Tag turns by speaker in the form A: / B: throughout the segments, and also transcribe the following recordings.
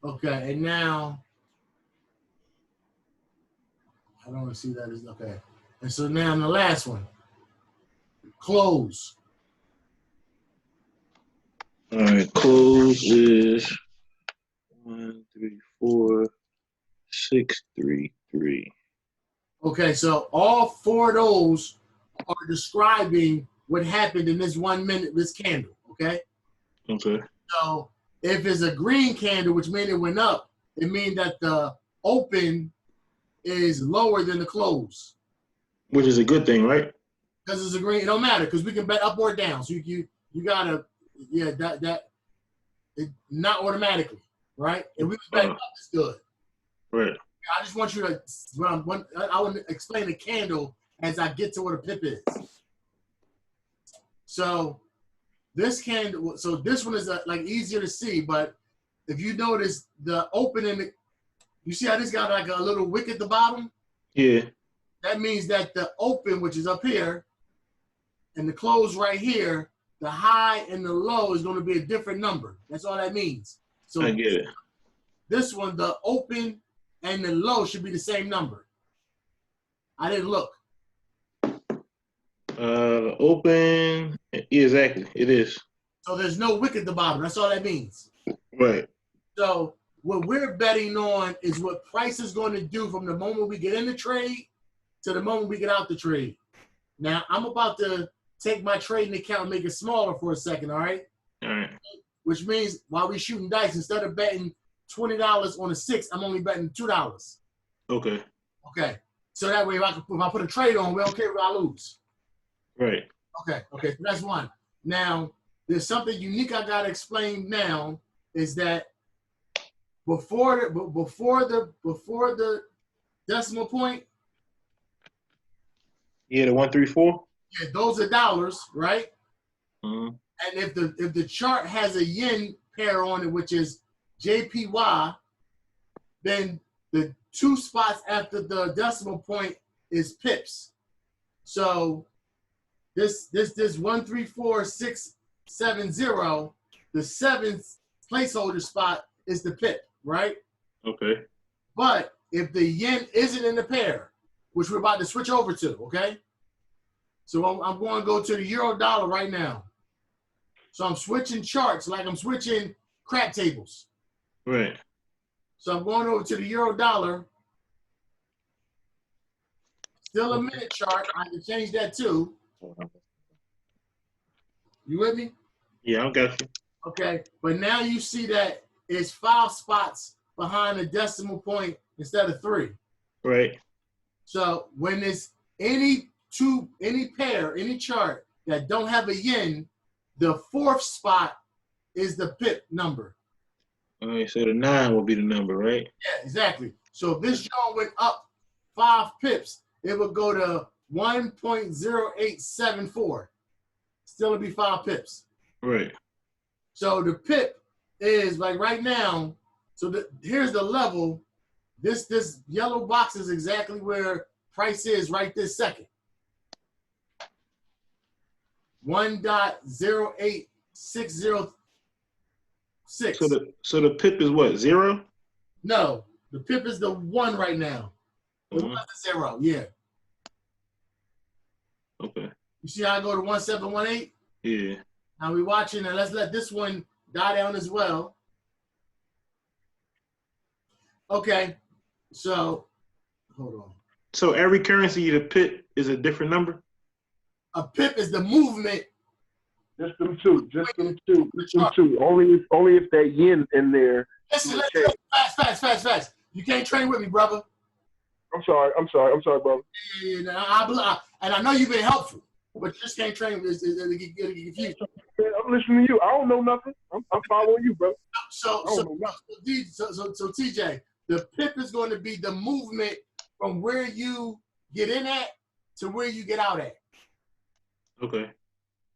A: Okay, and now I don't see that as okay. And so now in the last one, close.
B: All right, close is 1, 3, 4, 6, 3, 3.
A: Okay, so all four of those are describing what happened in this 1 minute, this candle. Okay,
B: Okay.
A: so if it's a green candle, which means it went up, it means that the open is lower than the close.
B: Which is a good thing, right?
A: Because it's a green, it don't matter because we can bet up or down. So you gotta, yeah, that it, not automatically, right? And we was betting
B: Uh,
A: up is good.
B: right.
A: I just want you to, I want to explain the candle as I get to what a pip is. So this candle, so this one is like easier to see, but if you notice the opening, you see how this got like a little wick at the bottom?
B: Yeah.
A: That means that the open, which is up here, and the close right here, the high and the low is going to be a different number. That's all that means.
B: I
A: So
B: get it.
A: this one, the open and the low should be the same number. I didn't look.
B: Open. Yeah, exactly. It is.
A: So there's no wick at the bottom. That's all that means.
B: Right.
A: So what we're betting on is what price is going to do from the moment we get in the trade to the moment we get out the trade. Now, I'm about to take my trading account and make it smaller for a second, all right?
B: All right.
A: Which means while we shooting dice, instead of betting $20 on a 6, I'm only betting $2.
B: Okay.
A: Okay. So that way, if I put a trade on, we don't care if I lose.
B: Right.
A: Okay. So that's one. Now, there's something unique I got to explain now is that before the decimal point,
B: Yeah, the 134.
A: yeah, those are dollars, right?
B: Mm-hmm.
A: And if the chart has a yen pair on it, which is JPY, then the 2 spots after the decimal point is pips. So this 134670, the 7th placeholder spot is the pip, right?
B: Okay.
A: But if the yen isn't in the pair, which we're about to switch over to, okay? So I'm going to go to the euro dollar right now. So I'm switching charts like I'm switching crap tables.
B: Right.
A: So I'm going over to the euro dollar. Still a minute chart. I can change that too. You with me?
B: Yeah, I got you.
A: Okay. But now you see that it's 5 spots behind the decimal point instead of 3.
B: Right.
A: So when it's any pair, any chart that don't have a yen, the 4th spot is the pip number.
B: All right. So the 9 will be the number, right?
A: Yeah, exactly. So if this joint went up 5 pips, it would go to 1.0874. Still would be 5 pips.
B: Right.
A: So the pip is like right now. So here's the level. This yellow box is exactly where price is right this second. 1.08606.
B: So the pip is what, 0?
A: No, the pip is the 1 right now. The 1 is 0. Yeah.
B: Okay.
A: You see how I go to 1718?
B: Yeah.
A: Now we're watching, and let's let this one die down as well. Okay, so hold on.
B: So every currency, the pip is a different number?
A: A pip is the movement.
C: Just them two. Only if that yen in there.
A: Listen, fast. You can't train with me, brother.
C: I'm sorry, brother.
A: And I know you've been helpful, but you just can't train with me. It'll get confused.
C: Man, I'm listening to you. I don't know nothing. I'm following you, bro.
A: So TJ, the pip is going to be the movement from where you get in at to where you get out at.
B: Okay.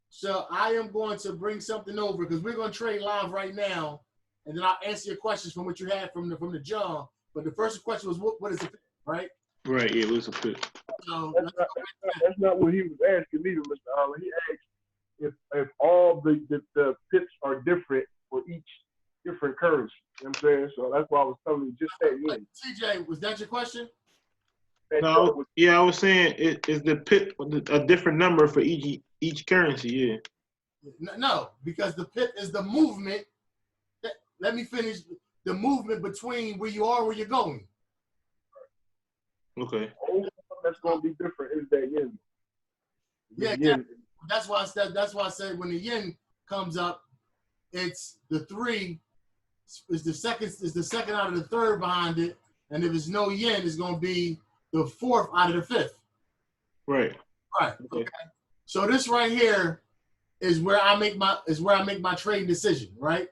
A: So I am going to bring something over because we're going to trade live right now, and then I'll answer your questions from what you had from the John. But the first question was what is the pip, right?
B: Right. Yeah. What's a pip?
A: So
C: that's not what he was asking either, Mr. Allen. He asked if all the pips are different for each different currency. You know what I'm saying? So that's why I was telling you just that yen.
A: TJ, was that your question?
C: That chart
B: No,
C: was,
B: yeah, I was saying it is the pip a different number for each currency. Yeah.
A: No, because the pip is the movement. Let me finish. The movement between where you are and where you're going.
B: Okay.
C: the only one that's gonna be different is that yen. The
A: Yeah,
C: yen.
A: that's why I said. That's why I said when the yen comes up, it's the 3 is the second out of the third behind it, and if there's no yen, it's gonna be the 4th out of the 5th.
B: Right.
A: Right. Okay. So this right here is where I make my trading decision. Right.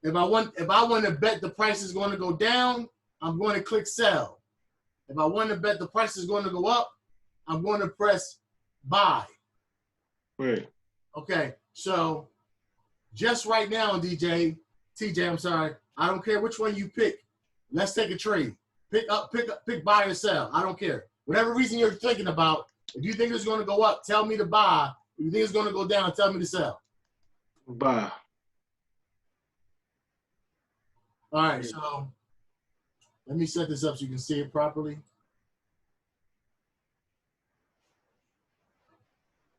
A: If I want to bet the price is going to go down, I'm going to click sell. If I want to bet the price is going to go up, I'm going to press buy.
B: Right.
A: Okay, so just right now, TJ, I'm sorry. I don't care which one you pick. Let's take a trade. Pick buy or sell. I don't care. Whatever reason you're thinking about, if you think it's going to go up, tell me to buy. If you think it's going to go down, tell me to sell.
B: Buy.
A: All right, so let me set this up so you can see it properly.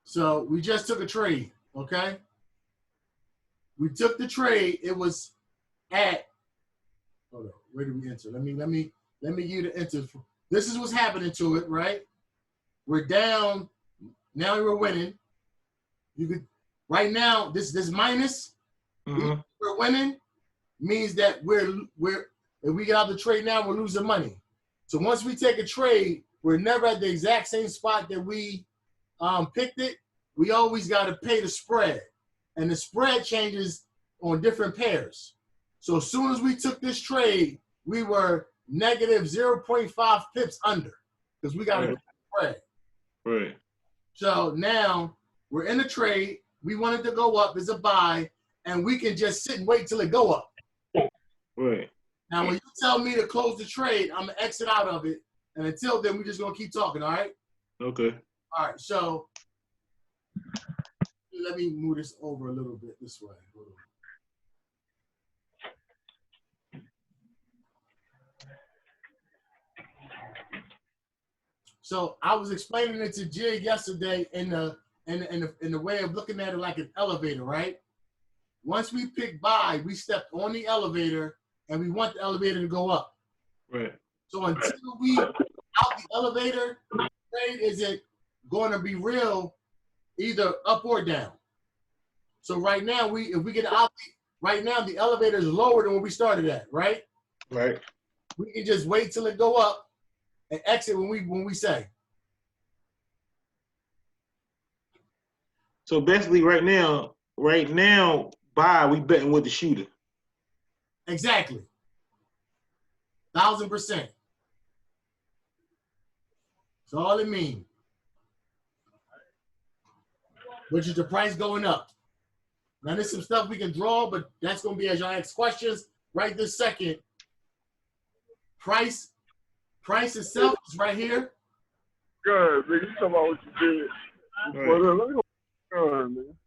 A: So we just took a trade, okay? We took the trade. It was at, hold on, where did we enter? Let me give you the enter. This is what's happening to it, right? We're down. Now we're winning. You could right now. This minus.
B: Mm-hmm.
A: We're winning means that we're if we get out the trade now, we're losing money. So once we take a trade, we're never at the exact same spot that we picked it. We always got to pay the spread, and the spread changes on different pairs. So as soon as we took this trade, we were negative 0.5 pips under because we got to pay the spread.
B: Right.
A: So now we're in a trade. We want it to go up as a buy, and we can just sit and wait till it go up.
B: Right.
A: Now, when you tell me to close the trade, I'm gonna exit out of it, and until then, we're just gonna keep talking. All right?
B: Okay.
A: All right. So let me move this over a little bit this way. Hold on. So I was explaining it to Jay yesterday in the way of looking at it like an elevator, right? Once we pick buy, we step on the elevator and we want the elevator to go up.
B: Right.
A: So until we out the elevator, trade is it going to be real, either up or down. So right now, if we get out, right now the elevator is lower than where we started at, right?
B: Right.
A: We can just wait till it go up and exit when we say.
B: So basically, right now, buy we betting with the shooter.
A: Exactly. 1,000%. That's all it means. Which is the price going up. Now there's some stuff we can draw, but that's gonna be as y'all ask questions right this second. Price itself is right here.
C: Good, man. You talking about what you did.
B: Right.
C: Well, let me go. Good, man.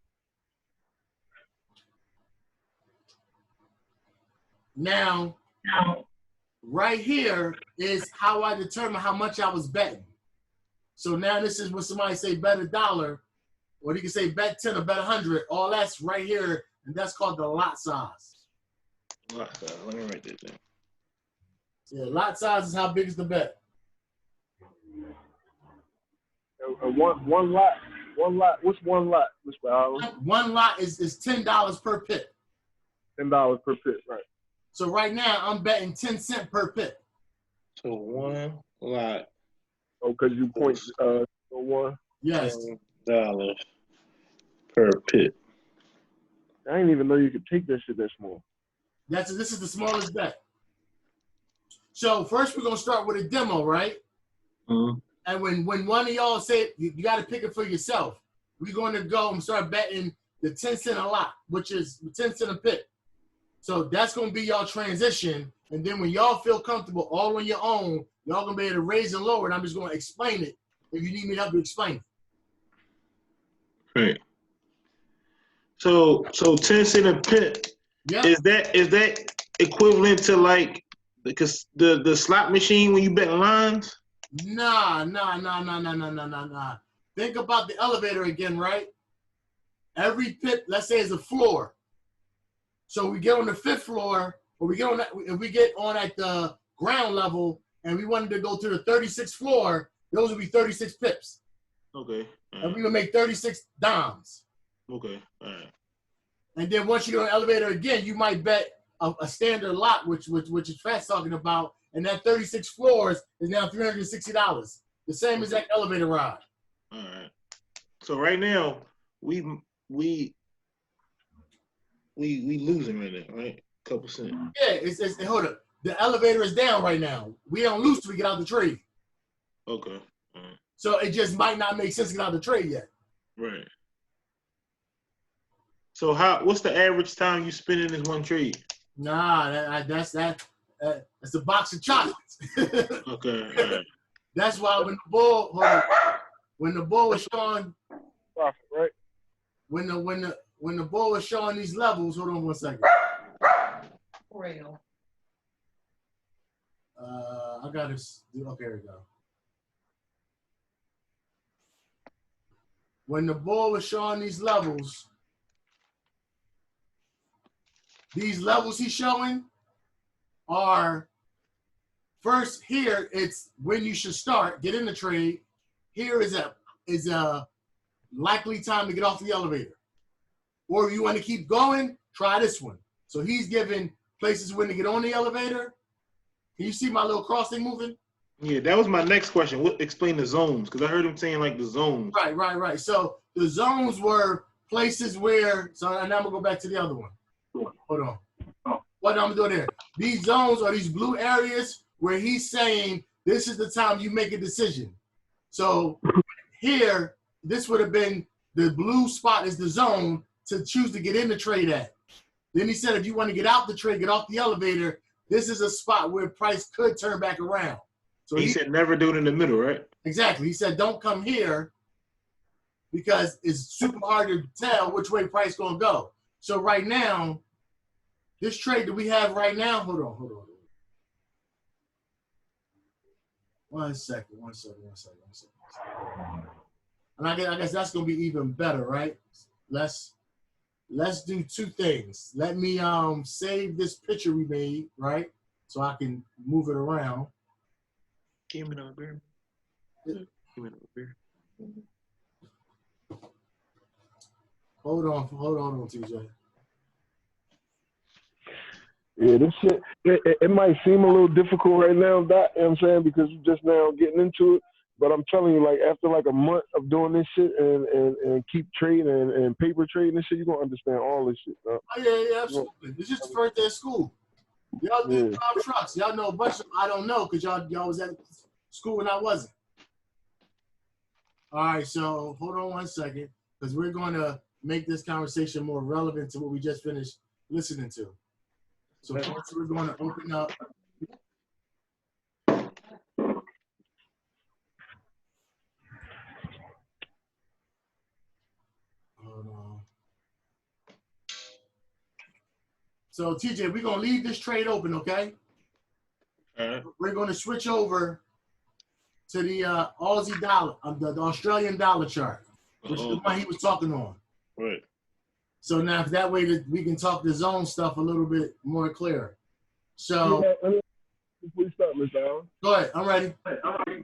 A: Now, right here is how I determine how much I was betting. So now this is when somebody say bet $1, or you can say bet 10 or bet 100. All that's right here, and that's called the lot size.
B: Lot size. Let me write that down.
A: Yeah, lot size is how big is the bet.
C: One lot. What's one lot, Mr. Allen?
A: One lot is $10 per pip.
C: $10 per pip, right?
A: So right now I'm betting 10 cents per pip.
B: So one lot.
C: Oh, because you point one.
A: Yes.
B: $10 per pip.
C: I didn't even know you could take that shit that small.
A: This is the smallest bet. So first we're gonna start with a demo, right?
B: Mm-hmm.
A: And when one of y'all say you got to pick it for yourself, we're going to go and start betting the 10 cent a lot, which is 10 cent a pip. So that's going to be y'all transition. And then when y'all feel comfortable all on your own, y'all going to be able to raise and lower. And I'm just going to explain it if you need me to help you explain it.
B: Right. So 10 cent a pip
A: Yeah.
B: Is that equivalent to like the slot machine when you bet lines?
A: Nah. Think about the elevator again, right? Every pip, let's say, is a floor. So we get on the 5th floor, or we get on if we get on at the ground level, and we wanted to go to the 36th floor, those would be 36 pips.
B: Okay.
A: And we would make 36 dimes.
B: Okay. All right.
A: And then once you go on the elevator again, you might bet a standard lot, which is Fat's talking about, and that 36 floors is now $360. The same as that elevator ride.
B: All right. So right now we losing right now, right? Couple cents.
A: Yeah, it's hold up. The elevator is down right now. We don't lose till we get out the trade.
B: Okay. All right.
A: So it just might not make sense to get out the trade yet.
B: Right. So what's the average time you spend in this one trade?
A: Nah, that's a box of chocolates.
B: Okay. All right.
A: That's why when the bull was showing
C: Right.
A: when the bull was showing these levels, hold on one second.
D: Real.
A: I gotta do okay, here we go. When the bull was showing these levels he's showing are first here, it's when you should start, get in the trade. Here is a likely time to get off the elevator. Or if you want to keep going, try this one. So he's giving places when to get on the elevator. Can you see my little cross thing moving?
B: Yeah, that was my next question. Explain the zones, because I heard him saying like the zones.
A: Right. So the zones were places where, so now I'm going to go back to the other one. Hold on. What I'm doing there? These zones are these blue areas where he's saying this is the time you make a decision. So here, this would have been the blue spot is the zone to choose to get in the trade at. Then he said if you want to get out the trade, get off the elevator, this is a spot where price could turn back around. So
B: he said never do it in the middle, right?
A: Exactly. He said don't come here because it's super hard to tell which way price going to go. So right now, this trade that we have right now, hold on. One second. And I guess that's going to be even better, right? Let's do two things. Let me save this picture we made, right? So I can move it around.
B: Give me another beer.
A: Hold on, TJ.
C: Yeah, this shit, it might seem a little difficult right now, Doc, you know what I'm saying, because you're just now getting into it. But I'm telling you, like, after like a month of doing this shit and keep trading and paper trading and shit, you're going to understand all this shit, dog.
A: Oh, yeah, absolutely. It's just the first day of school. Y'all do drive trucks. Y'all know a bunch of I don't know because y'all was at school when I wasn't. All right, so hold on one second because we're going to make this conversation more relevant to what we just finished listening to. So first we're going to open up. Hold on. So TJ, we're going to leave this trade open, okay? We're going to switch over to the Aussie dollar, the Australian dollar chart, which is the one he was talking on.
B: Right.
A: So now that way that we can talk the zone stuff a little bit more clear. So
C: before you start, Mr. Allen.
A: Go ahead, I'm ready.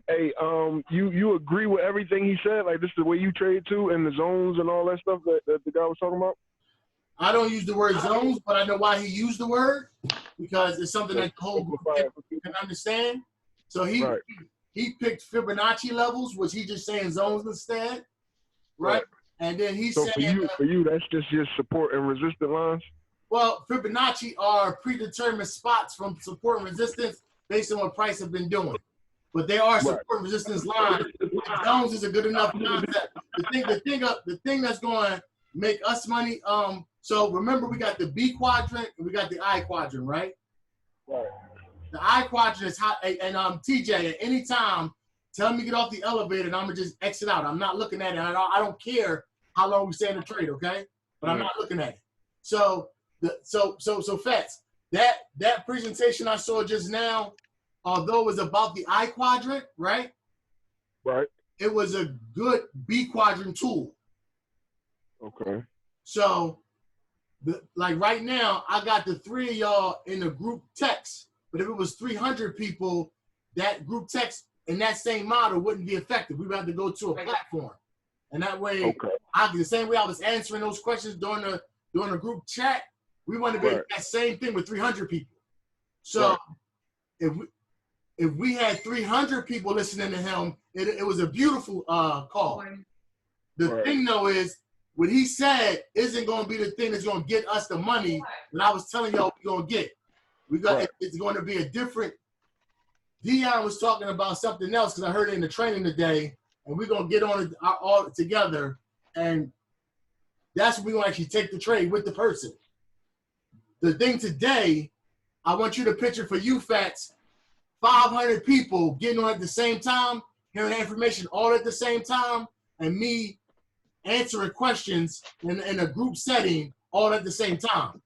C: Hey, you agree with everything he said? Like this is the way you trade too, and the zones and all that stuff that the guy was talking about?
A: I don't use the word zones, but I know why he used the word because it's something that the whole group can understand. So he picked Fibonacci levels, which he's just saying zones instead, right? And then he's saying
C: for you, that's just your support and resistance lines.
A: Well, Fibonacci are predetermined spots from support and resistance based on what price have been doing. But they are support and resistance lines. Zones is a good enough concept. The thing that's going to make us money. So remember, we got the B quadrant and we got the I quadrant, right?
C: Right.
A: The I quadrant is hot. And TJ, at any time, tell me to get off the elevator and I'm gonna just exit out. I'm not looking at it. I don't care how long we stay in the trade, okay? But I'm not looking at it. So So Fats, that presentation I saw just now, although it was about the I quadrant, right?
C: Right.
A: It was a good B quadrant tool.
C: Okay.
A: So, like right now, I got the 3 of y'all in a group text. But if it was 300 people, that group text in that same model wouldn't be effective. We would have to go to a platform, and that way,
C: Okay.
A: the same way I was answering those questions during the group chat, we want to be that same thing with 300 people. So, if we had 300 people listening to him, it was a beautiful call. The thing though is, what he said isn't going to be the thing that's going to get us the money that I was telling y'all we're going to get. It's going to be a different. Dion was talking about something else because I heard it in the training today, and we're going to get on it all together, and that's when we're going to actually take the trade with the person. The thing today, I want you to picture for you, Fats, 500 people getting on at the same time, hearing that information all at the same time, and me answering questions in a group setting all at the same time.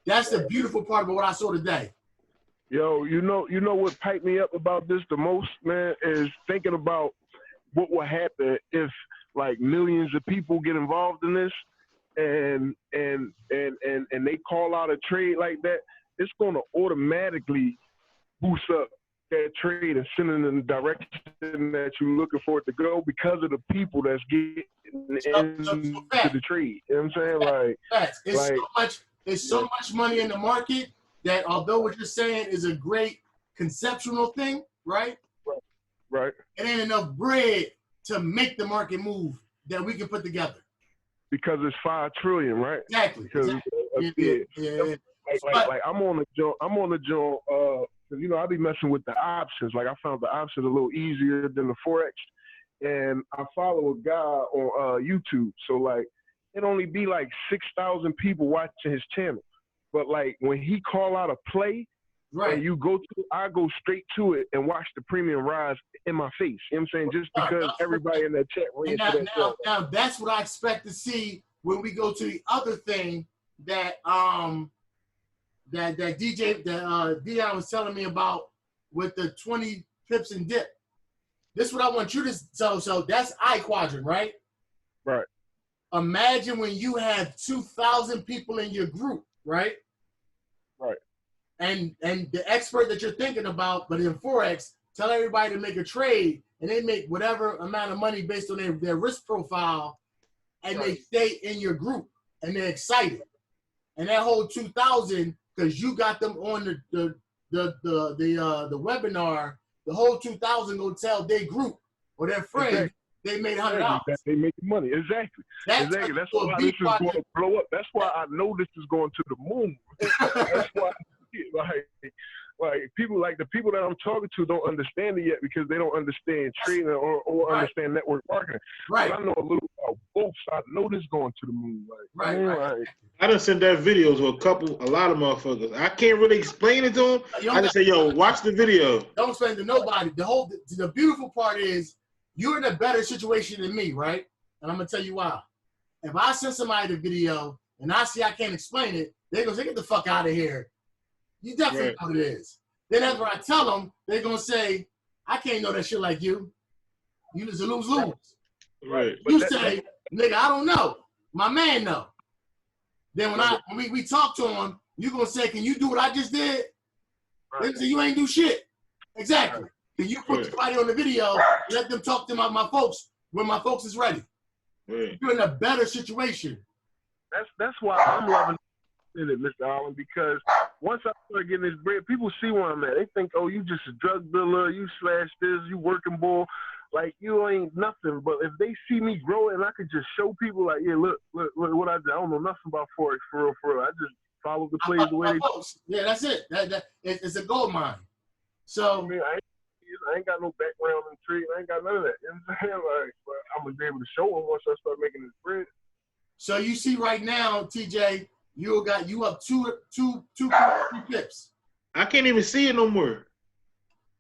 A: That's the beautiful part about what I saw today.
C: Yo, you know what piped me up about this the most, man, is thinking about what would happen if like millions of people get involved in this and they call out a trade like that. It's gonna automatically boost up that trade and send it in the direction that you're looking for it to go because of the people that's getting into the trade. You know what I'm saying? Like,
A: it's so much money in the market that although what you're saying is a great conceptual thing, right?
C: Right.
A: It ain't enough bread to make the market move that we can put together.
C: Because it's 5 trillion, right?
A: Exactly.
C: Because
A: yeah.
C: Like I'm on the joint, because I be messing with the options. Like I found the options a little easier than the Forex, and I follow a guy on YouTube. So like it only be like 6,000 people watching his channel, but like when he call out a play, and I go straight to it and watch the premium rise in my face. You know what I'm saying? Just because everybody in that chat ran to that.
A: Now that's what I expect to see when we go to the other thing that Dion was telling me about with the 20 pips and dip. This is what I want you to so that's I quadrant, right?
C: Right.
A: Imagine when you have 2,000 people in your group, right?
C: Right.
A: And the expert that you're thinking about, but in Forex, tell everybody to make a trade and they make whatever amount of money based on their risk profile, and they stay in your group and they're excited. And that whole 2,000, because you got them on the webinar, the whole 2,000 go tell their group or their friends they made $100.
C: They make money. Exactly. That's why this is going to blow up. That's why I know this is going to the moon. That's why like people like the people that I'm talking to don't understand it yet because they don't understand trading or understand network marketing.
A: Right.
C: But I know a little about both, so I know this going to the moon.
A: Right.
B: I done sent that video to a lot of motherfuckers. I can't really explain it to them. I just say, yo, watch the video.
A: Don't explain to nobody. The beautiful part is you're in a better situation than me, right? And I'm gonna tell you why. If I send somebody the video and I see I can't explain it, they're gonna say, get the fuck out of here. You definitely know what it is. Then after I tell them, they're gonna say, I can't know that shit like you. You just a lose-lose.
B: Right.
A: You say, nigga, I don't know. My man know. Then when we talk to him, you gonna say, can you do what I just did? They say, you ain't do shit. Exactly. Can you put somebody on the video, let them talk to my folks when my folks is ready? You're in a better situation.
C: That's why I'm loving it, Mr. Allen, because once I start getting this bread, people see where I'm at. They think, oh, you just a drug dealer, you slash this, you working bull. Like, you ain't nothing. But if they see me grow and I could just show people, like, yeah, look what I did. I don't know nothing about Forex, for real. I just follow the plays the way they do.
A: Yeah, that's it. It's a gold mine. So,
C: I mean, I ain't got no background in trade. I ain't got none of that. You know what I'm saying? Like, but I'm going to be able to show them once I start making this bread.
A: So you see right now, TJ, you up two pips.
B: I can't even see it no more.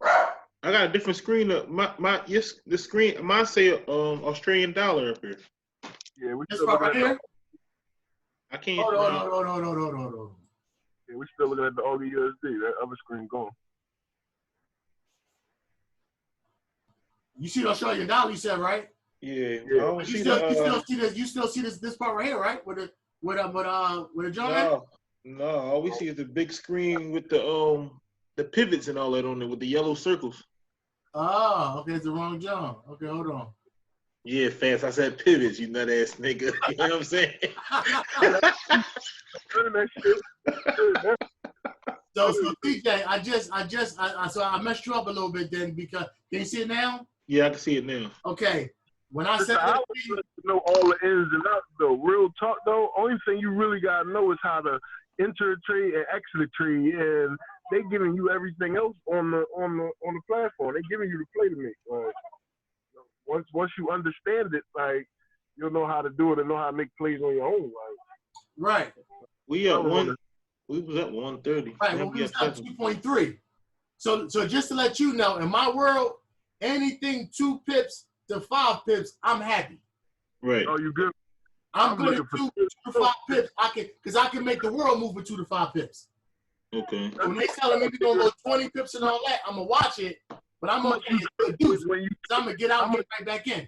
B: I got a different screen up. The screen mine say Australian dollar up here.
C: Yeah, we
A: this right here.
B: I can't.
A: Hold on.
C: Yeah, we're still looking at the Augie USD. That other screen gone.
A: You see the Australian dollar, you said, right?
B: Yeah.
C: Yeah.
B: I don't
A: You
B: see
A: still,
B: the.
A: you still see this. You still see this part right here, right? With the John.
B: No. All we see is the big screen with the pivots and all that on it with the yellow circles.
A: Oh, okay, it's the wrong John. Okay, hold on.
B: Yeah, fast. I said pivots, you nut ass nigga. You know what I'm saying?
A: So TJ, so I messed you up a little bit then because can you see it now?
B: Yeah, I can see it now.
A: Okay. When I said
C: I would know all the ins and outs though. Real talk though, only thing you really gotta know is how to enter a trade and exit a trade, and they giving you everything else on the platform. They giving you the play to make. Like, once you understand it, like you'll know how to do it and know how to make plays on your own. Like,
A: right.
B: We at one. We was at 130.
A: Right. Well, we was at 2.3. So just to let you know, in my world, anything 2 pips to 5 pips, I'm happy.
B: Right.
C: Oh, you good?
A: I'm good at 2 to 5 pips. I can make the world move with 2 to 5 pips.
B: Okay.
A: When they telling me we're gonna go 20 pips and all that, I'm gonna watch it, but I'm gonna get a deuce. So I'm gonna get out and get right back in.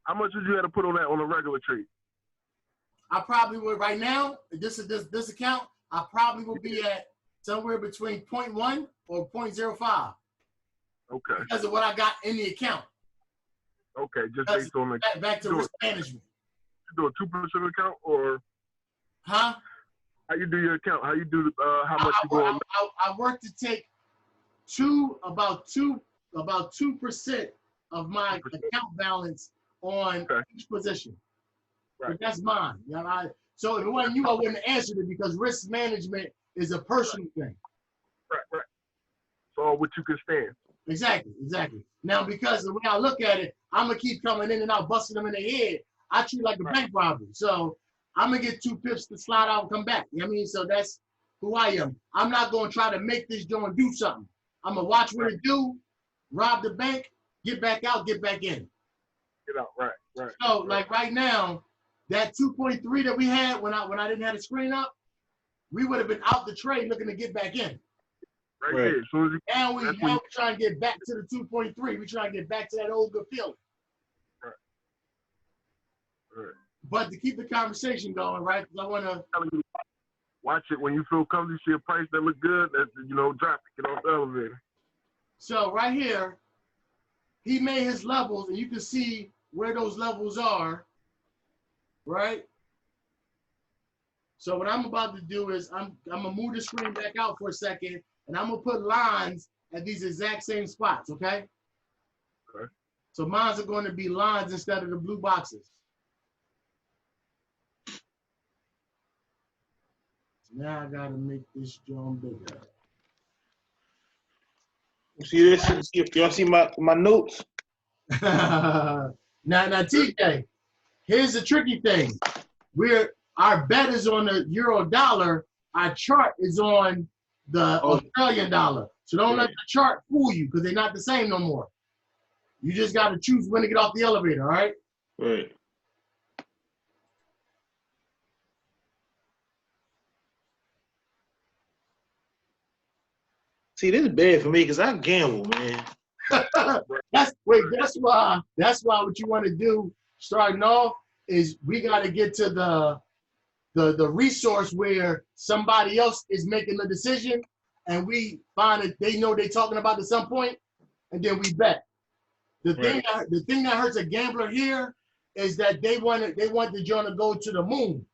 C: How much would you have to put on that on a regular trade?
A: I probably would right now. This account. I probably will be at somewhere between 0.1 or 0.05.
C: Okay.
A: Because of what I got in the account.
C: Okay, just based on the
A: back to risk management.
C: You do a 2% account or?
A: Huh?
C: How you do your account? How you do how much you go on?
A: I work to take about 2% of my account balance on each position.
C: Right.
A: But that's mine. You know, so if it wasn't you, I wouldn't have answered it because risk management is a personal thing.
C: Right. So what you can stand.
A: Exactly. Now, because the way I look at it, I'm gonna keep coming in and out, busting them in the head. I treat it like a bank robbery. So I'm gonna get 2 pips to slide out and come back. You know what I mean? So that's who I am. I'm not gonna try to make this joint do something. I'm gonna watch what it do, rob the bank, get back out, get back in.
C: Get out, right.
A: So like right now, that 2.3 that we had when I didn't have the screen up, we would have been out the trade looking to get back in.
C: Right there. As soon as
A: now we try and get back to the 2.3. We try and get back to that old good feeling.
C: Right.
A: But to keep the conversation going, right? Because I want to
C: watch it when you feel comfortable. See a price that look good. That drop it. Get off the elevator.
A: So right here, he made his levels, and you can see where those levels are, right? So what I'm about to do is I'm gonna move the screen back out for a second, and I'm gonna put lines at these exact same spots, okay?
C: Okay.
A: So mines are going to be lines instead of the blue boxes. So now I gotta make this drum bigger.
B: See this? Y'all see my notes?
A: now TJ, here's the tricky thing. Our bet is on the euro dollar. Our chart is on the Australian dollar. So don't let the chart fool you because they're not the same no more. You just got to choose when to get off the elevator, all right?
B: Right. See, this is bad for me because I gamble, man.
A: That's why what you want to do starting off is we got to get to the resource where somebody else is making the decision and we find that they know they're talking about at some point, and then we bet. The thing that hurts a gambler here is that they want the joint to go to the moon.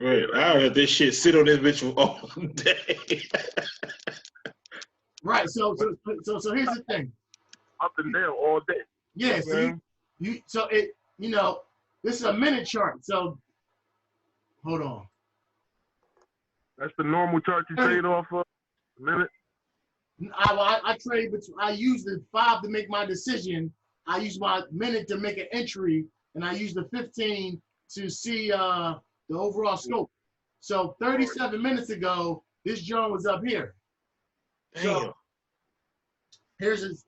B: Right. I heard this shit sit on this bitch all day.
A: Right. So here's the thing.
C: Up and down all day.
A: Yeah. So this is a minute chart. So hold on.
C: That's the normal chart you trade off of a minute.
A: I trade, but I use the 5 to make my decision. I use my minute to make an entry, and I use the 15 to see the overall scope. So 37 minutes ago, this joint was up here.
B: Damn.
A: So here's his.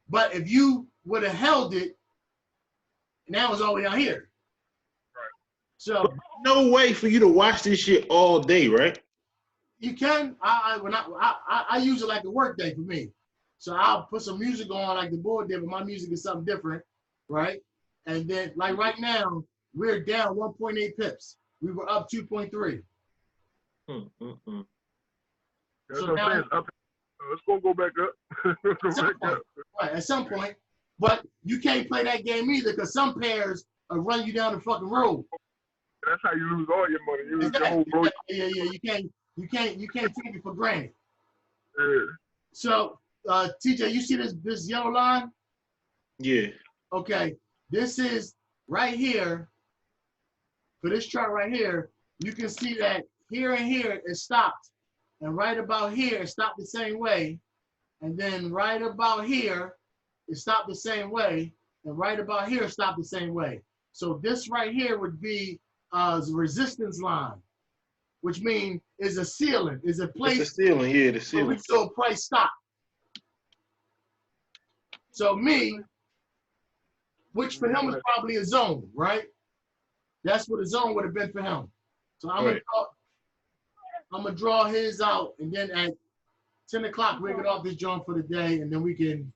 A: But if you would have held it, now it's all the way out here.
C: Right.
A: So
B: no way for you to watch this shit all day, right?
A: You can. I use it like a work day for me. So I'll put some music on like the board did, but my music is something different, right? And then like right now, we're down 1.8 pips. We were up 2.3.
C: That's
A: So
C: what I'm
A: now,
C: saying. It's gonna go back up. Go back up.
A: right, at some point, but you can't play that game either because some pairs will run you down the fucking road.
C: That's how you lose all your money. You lose
A: Exactly.
C: your whole boat.
A: Yeah. You can't take it for granted.
C: Yeah.
A: So, TJ, you see this yellow line?
B: Yeah.
A: Okay, this is right here. For this chart right here, you can see that here and here it stopped, and right about here it stopped the same way, and then right about here it stopped the same way, and right about here it stopped the same way. So this right here would be a resistance line, which means is a ceiling, is a place.
B: It's the ceiling, yeah, the
A: where we
B: ceiling.
A: saw price stop. So me, which for him was probably a zone, right? That's what a zone would have been for him. So I'm gonna draw his out, and then at 10 o'clock we get off this joint for the day, and then we can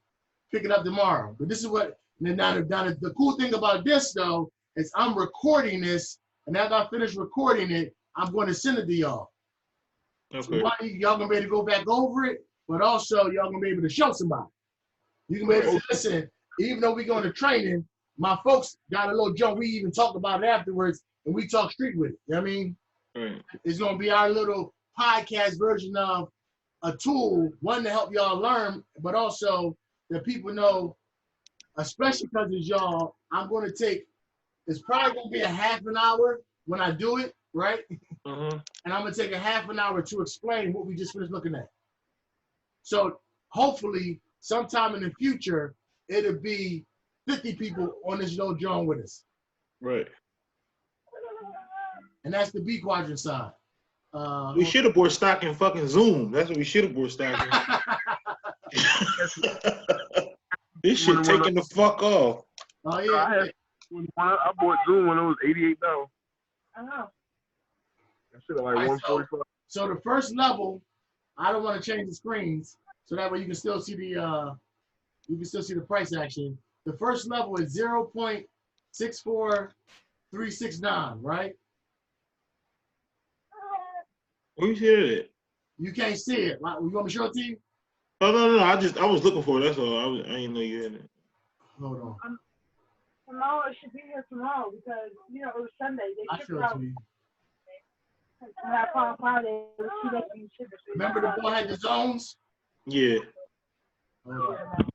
A: pick it up tomorrow. But this is what now the cool thing about this though is I'm recording this, and after I finish recording it, I'm going to send it to y'all.
B: Okay.
A: So y'all gonna be able to go back over it, but also y'all gonna be able to show somebody. You can be able to listen, even though we going to training. My folks got a little jump. We even talked about it afterwards, and we talk street with it. You know what I mean?
B: Right.
A: It's gonna be our little podcast version of a tool, one to help y'all learn, but also that people know, especially because it's y'all. I'm gonna take. It's probably gonna be a half an hour when I do it, right?
B: Mm-hmm.
A: And I'm gonna take a half an hour to explain what we just finished looking at. So hopefully, sometime in the future, it'll be 50 people on this little joint with us.
B: Right.
A: And that's the B quadrant side.
B: We should have bought stock in fucking Zoom. That's what we should have bought stock in. This shit taking the fuck off.
A: Oh yeah.
C: I bought Zoom when it was $88.
D: I know.
C: That shit like $145.
A: So the first level, I don't want to change the screens, so that way you can still see the price action. The first level is 0.64369, right?
B: Where you see it?
A: You can't see it. You want me to show it to you?
B: Oh no. I was looking for it. That's all. I didn't know you had it.
A: Hold on.
D: Tomorrow, it should be here tomorrow because, it was Sunday. They
A: I'll
D: shipped
A: show it
D: out.
A: to you.
D: Friday, she
A: Remember the boy had the zones?
B: Yeah.
A: Hold on.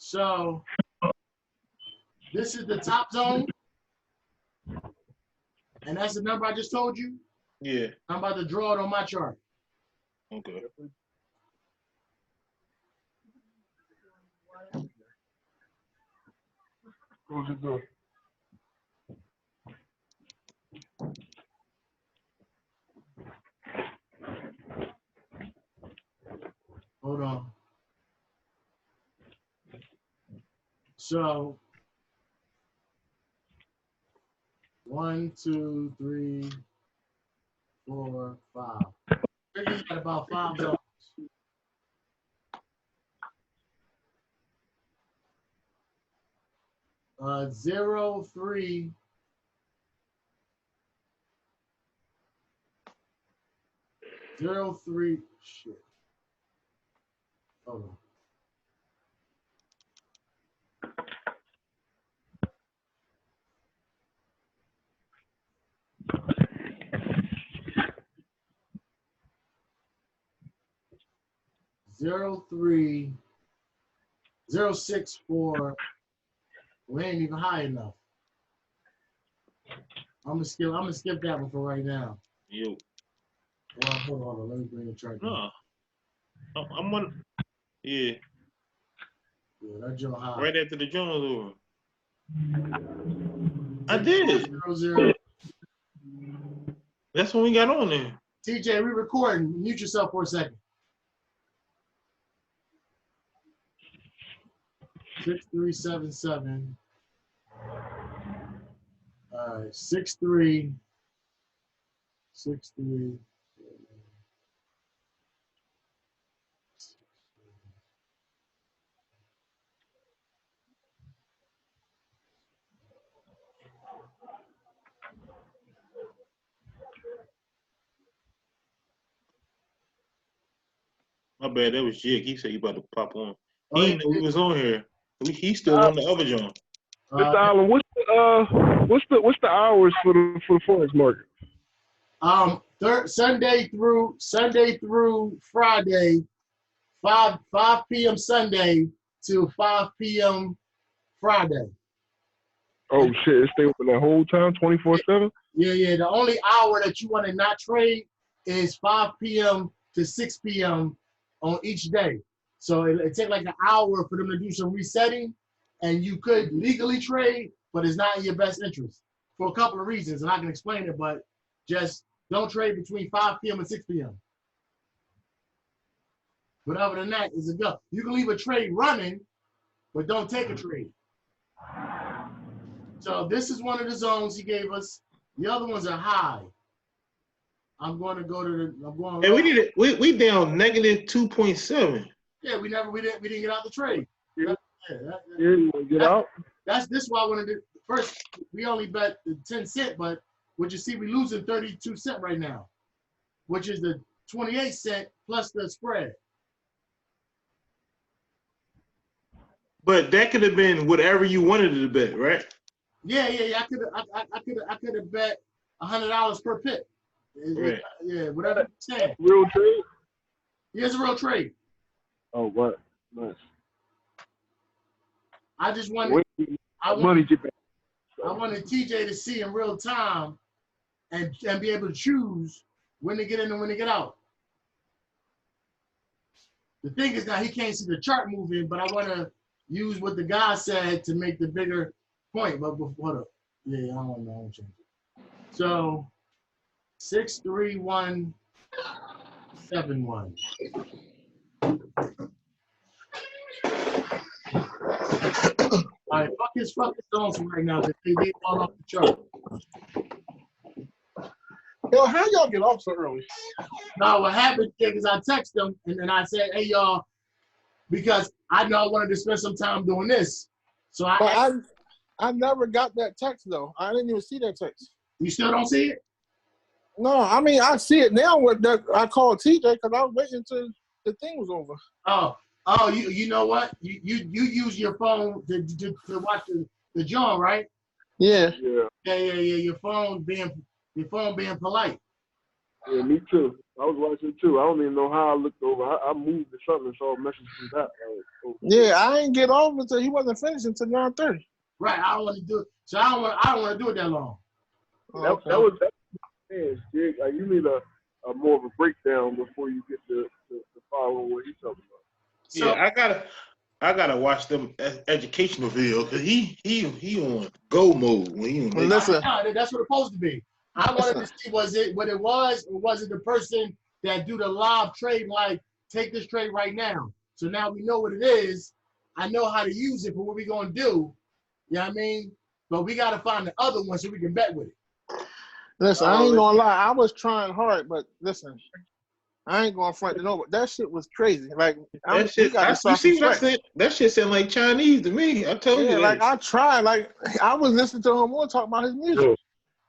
A: So this is the top zone, and that's the number I just told you.
B: Yeah.
A: I'm about to draw it on my chart.
B: Okay.
C: Close the door.
A: Hold on. So 1, 2, 3, 4, 5. We're at about 5 zones. Uh, 0, 3. Shit. Hold on. Zero 3, 0, 6, 4. We ain't even high enough. I'm gonna skip that one for right now.
B: Yo.
A: Well, hold on, let me bring the chart down.
B: No. I'm on. Yeah.
A: Yeah, that Joe high.
B: Right after the Jones over. I did.
A: 0, 0.
B: That's when we got on there.
A: TJ, we recording. Mute yourself for a second. 6377. All right, 63. 63.
B: My bad, that was Jig. He said he about to pop on.
A: Oh,
B: He
A: yeah.
B: didn't know we was on here. He's still on the other joint.
C: Mr. Allen, what's the hours for the Forex market?
A: Sunday through Friday, 5 p.m. Sunday to 5 p.m. Friday.
C: Oh shit! It stay open that whole time, 24/7.
A: Yeah. The only hour that you want to not trade is 5 p.m. to 6 p.m. on each day. So it takes like an hour for them to do some resetting, and you could legally trade, but it's not in your best interest for a couple of reasons, and I can explain it. But just don't trade between 5 p.m. and 6 p.m. But other than that, it's a go. You can leave a trade running, but don't take a trade. So this is one of the zones he gave us. The other ones are high. I'm going to go to the. I'm going.
B: And we down negative 2.7.
A: Yeah, we didn't get out the trade.
C: Yeah, you want to get out?
A: This why I wanted to first. We only bet the 10 cent, but what you see, we losing 32 cent right now, which is the 28 cent plus the spread.
B: But that could have been whatever you wanted it to bet, right?
A: Yeah. I could have bet $100 per pip.
B: Right.
A: Yeah, whatever you saying.
C: Real trade?
A: Yeah, it's a real trade.
C: Oh, what? Nice.
A: I just wanted. I
C: money get back.
A: I wanted TJ to see in real time and be able to choose when to get in and when to get out. The thing is now he can't see the chart moving, but I want to use what the guy said to make the bigger point. But hold up. Yeah, I don't know. Change it. So 63171. All right, fuck his zones right now. They all off the chart.
E: Yo, how y'all get off so early?
A: Now, what happened is I text them and then I said, hey, y'all, because I know I wanted to spend some time doing this. So
E: I never got that text, though. I didn't even see that text.
A: You still don't see it?
E: No, I mean, I see it now. With that, I called TJ because I was waiting until the thing was over.
A: Oh, you know what? You use your phone to watch the John, right?
E: Yeah.
A: Yeah. Your phone being polite.
C: Yeah, me too. I was watching it too. I don't even know how I looked over. I moved to something and saw a message from that.
E: Yeah, I ain't get off until he wasn't finished until 9:30.
A: Right. I don't want to do it. So I don't want to do it that long.
C: That was Jig. Like, you need a more of a breakdown before you get to follow what he's talking about.
B: So, yeah, I gotta watch them educational video because he on go mode when he on.
E: Listen,
A: that's what it's supposed to be. I wanted to see was it what it was, or was it the person that do the live trade, like take this trade right now. So now we know what it is. I know how to use it for what we're gonna do. You know what I mean? But we gotta find the other one so we can bet with it.
E: Listen, I ain't gonna lie. I was trying hard, but listen, I ain't going front to nobody. That shit was crazy. Like
B: that shit. You see what I said? That shit sound like Chinese to me. I told you that.
E: Like I tried. Like I was listening to him more talk about his music.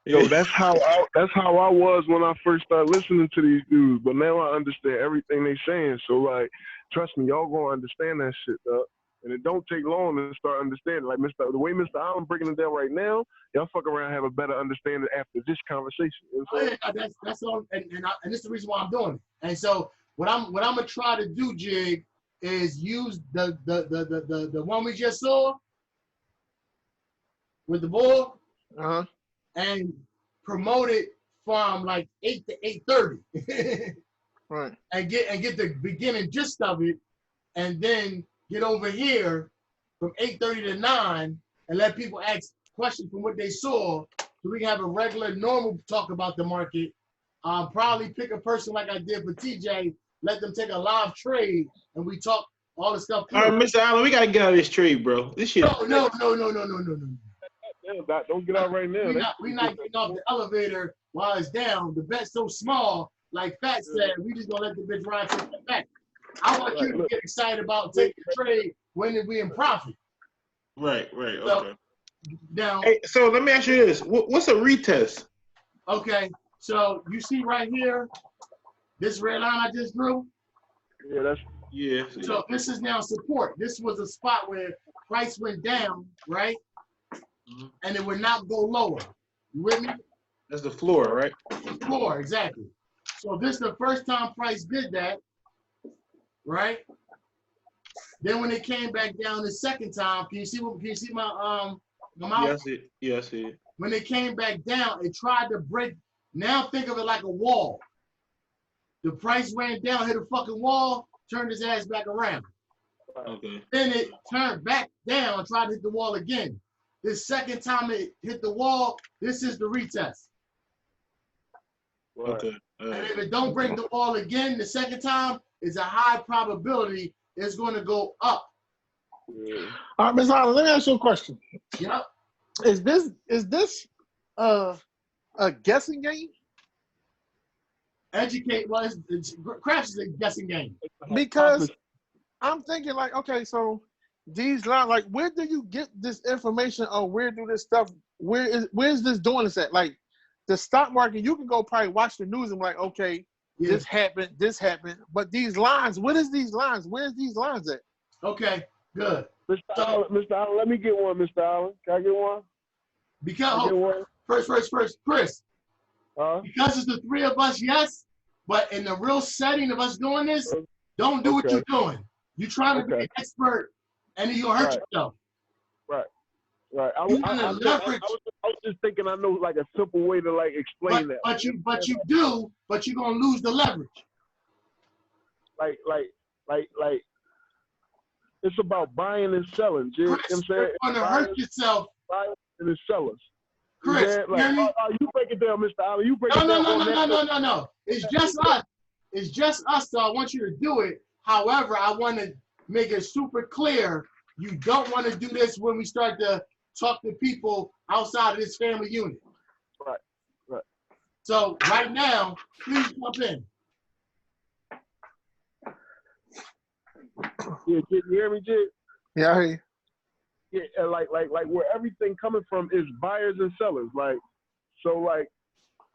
C: Yo, that's how I was when I first started listening to these dudes. But now I understand everything they saying. So like, trust me, y'all gonna understand that shit, though. And it don't take long to start understanding. Like the way Mr. Allen breaking it down right now, y'all fuck around and have a better understanding after this conversation. You know
A: that's all, and this is the reason why I'm doing it. And so what I'm gonna try to do, Jig, is use the one we just saw with the bull, and promote it from like 8 to 8:30,
E: right? And
A: get the beginning gist of it, and then get over here from 8:30 to 9 and let people ask questions from what they saw, so we can have a regular, normal talk about the market. Probably pick a person like I did for TJ, let them take a live trade, and we talk all the stuff.
B: All right, Mr. Allen, we gotta get out of this trade, bro. This shit.
A: No.
C: Don't get out right now.
A: We're not getting off the elevator while it's down. The bet's so small, like Fat said, we just gonna let the bitch ride to the back. I want you to get excited about taking a trade when we in profit.
B: Right, okay.
A: So, now,
B: hey, so let me ask you this. What's a retest?
A: Okay, so you see right here, this red line I just drew?
C: Yeah, that's
B: Yeah.
A: So this is now support. This was a spot where price went down, right?
B: Mhm.
A: And it would not go lower. You with me?
B: That's the floor, right?
A: Floor, exactly. So this is the first time price did that, right? Then when it came back down the second time, can you see my mouse?
B: Yeah, I see it. Yeah, I see it.
A: When it came back down, it tried to break. Now think of it like a wall. The price ran down, hit a fucking wall, turned his ass back around.
B: Okay.
A: Then it turned back down and tried to hit the wall again. This second time it hit the wall, this is the retest.
C: right.
B: Okay.
A: And if it don't break the wall again the second time, it's a high probability it's going to go up.
C: Yeah.
E: All right, Ms. Holland, let me ask you a question.
A: Yep.
E: Is this a guessing game?
A: Educate, well, craps is a guessing game.
E: Because I'm thinking like, okay, so these lines, like, where do you get this information on where do this stuff, where's this doing this at? Like the stock market, you can go probably watch the news and be like, okay,
A: Yeah.
E: this happened. But these lines, what is these lines? Where's these lines at?
A: Okay, good.
C: Mr. Allen, let me get one, Mr. Allen. Can I get one?
A: Because
C: Get one?
A: first, Chris,
C: Huh?
A: because it's the three of us, yes, but in the real setting of us doing this, don't do what
C: Okay.
A: you're doing. You're trying to be an expert, and then you'll hurt
C: Right.
A: yourself.
C: Right. I
A: You
C: was just thinking I know like a simple way to like explain that.
A: But you do, but you're gonna lose the leverage.
C: Like it's about buying and selling. You know what I'm
A: Chris,
C: saying?
A: you're gonna hurt yourself.
C: Buying and the sellers.
A: Chris,
C: Like,
A: hear me?
C: you break it down, Mr. Allen. You break it down.
A: No. It's just us. It's just us, so I want you to do it. However, I want to make it super clear you don't want to do this when we start to talk to people outside of this family unit.
C: Right.
A: So right now, please jump in.
C: Yeah, you hear me, Jay?
E: Yeah, I hear you.
C: Yeah, like where everything coming from is buyers and sellers. Like, so like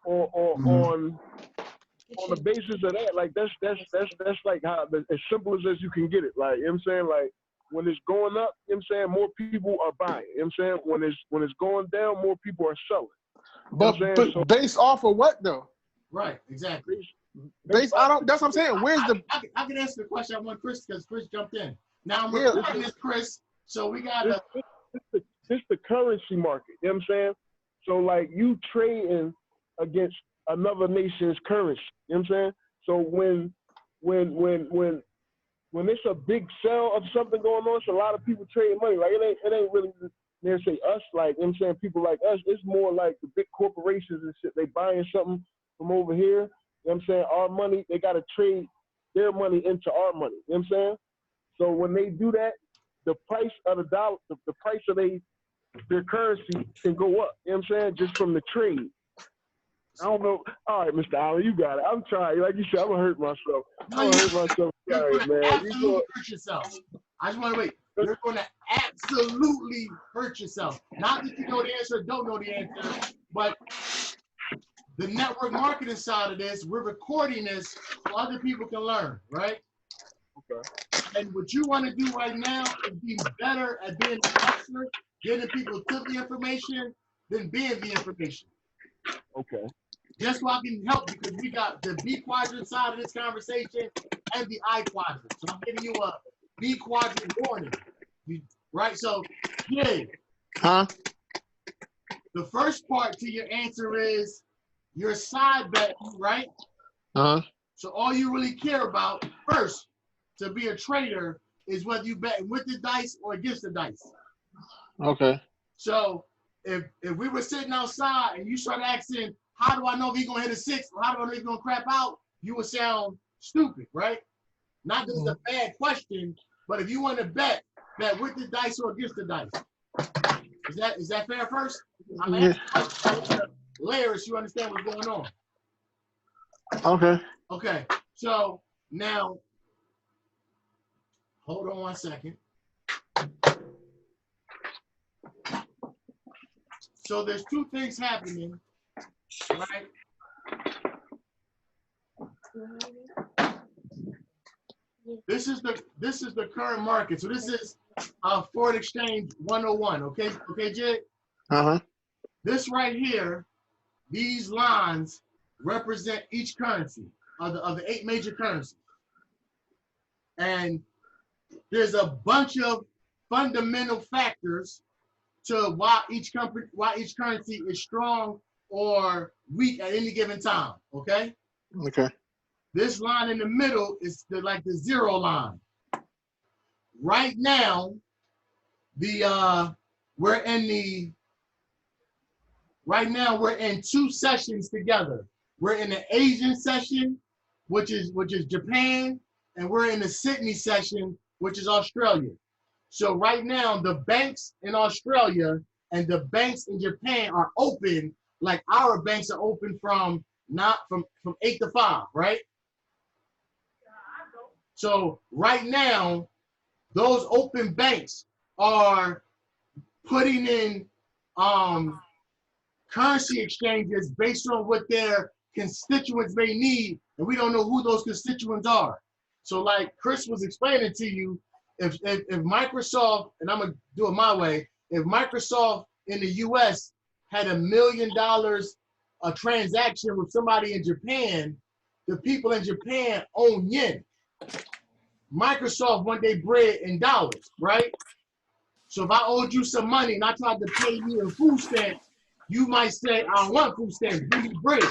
C: on the basis of that, like that's like how as simple as you can get it. Like, you know what I'm saying? Like when it's going up, you know what I'm saying, more people are buying. You know what I'm saying? When it's going down, more people are selling.
E: But based off of what though?
A: Right, exactly.
E: That's what I'm saying. Where's
A: I can answer the question I want Chris because Chris jumped in. Now I'm recording this, Chris, so we gotta
C: this the currency market, you know what I'm saying? So like you trading against another nation's currency, you know what I'm saying? So when it's a big sell of something going on, it's a lot of people trading money. Like it ain't really near say us, like, you know what I'm saying, people like us. It's more like the big corporations and shit. They buying something from over here, you know what I'm saying? Our money, they gotta trade their money into our money, you know what I'm saying? So when they do that, the price of the dollar, the price of their currency can go up, you know what I'm saying, just from the trade. I don't know. All right, Mr. Allen, you got it. I'm trying. Like you said, I'm going to hurt myself. Sorry, man.
A: Absolutely hurt yourself. I just want to wait. You're going to absolutely hurt yourself. Not that you know the answer or don't know the answer, but the network marketing side of this, we're recording this so other people can learn, right?
C: Okay.
A: And what you want to do right now is be better at being an expert, getting people to the information, than being the information.
C: Okay.
A: Just so I can help because we got the B quadrant side of this conversation and the I quadrant. So I'm giving you a B quadrant warning. Right? So, yeah.
E: Huh?
A: The first part to your answer is your side bet, right?
E: Uh-huh.
A: So all you really care about first to be a trader is whether you bet with the dice or against the dice.
E: Okay.
A: So if we were sitting outside and you start asking, how do I know if he's gonna hit a 6 or how do I know if he's gonna crap out, you would sound stupid, right? Not that it's a bad question, but if you want to bet with the dice or against the dice. Is that fair first? I'm asking layers so you understand what's going on.
E: Okay.
A: Okay, so now hold on one second. So there's two things happening, right? This is the current market. So this is foreign exchange 101. Okay, Jay. This right here, these lines represent each currency of the 8 major currencies, and there's a bunch of fundamental factors to why each currency is strong or weak at any given time. Okay.
E: Okay.
A: This line in the middle is like the 0 line. Right now, we're in 2 sessions together. We're in the Asian session, which is Japan, and we're in the Sydney session, which is Australia. So right now, the banks in Australia and the banks in Japan are open, like our banks are open from 8 to 5, right? So right now, those open banks are putting in currency exchanges based on what their constituents may need, and we don't know who those constituents are. So like Chris was explaining to you, if Microsoft, and I'm gonna do it my way, if Microsoft in the US had $1 million a transaction with somebody in Japan, the people in Japan own yen. Microsoft want their bread in dollars, right? So if I owed you some money and I tried to pay you in food stamps, you might say, I don't want food stamps, give me bread,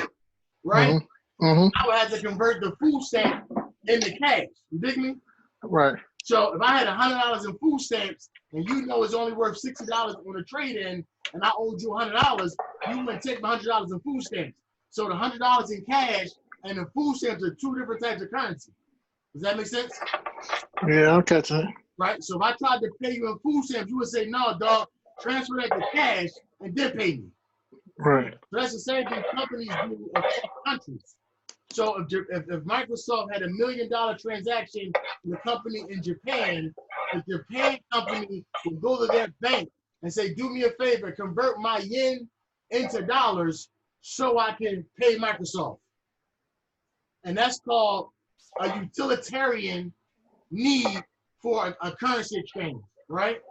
A: right? I would have to convert the food stamp into cash. You dig me?
E: Right.
A: So if I had $100 in food stamps and you know it's only worth $60 on a trade-in and I owed you $100, you would take my $100 in food stamps. So the $100 in cash and the food stamps are 2 different types of currency. Does that make sense?
E: Yeah, I'm catching it.
A: Right? So if I tried to pay you in food stamps, you would say, no, dog, transfer that to cash and then pay me.
E: Right.
A: So that's the same thing companies do across countries. So if Microsoft had $1 million transaction with a company in Japan, the Japan company would go to their bank and say, do me a favor, convert my yen into dollars so I can pay Microsoft. And that's called a utilitarian need for a currency exchange, right?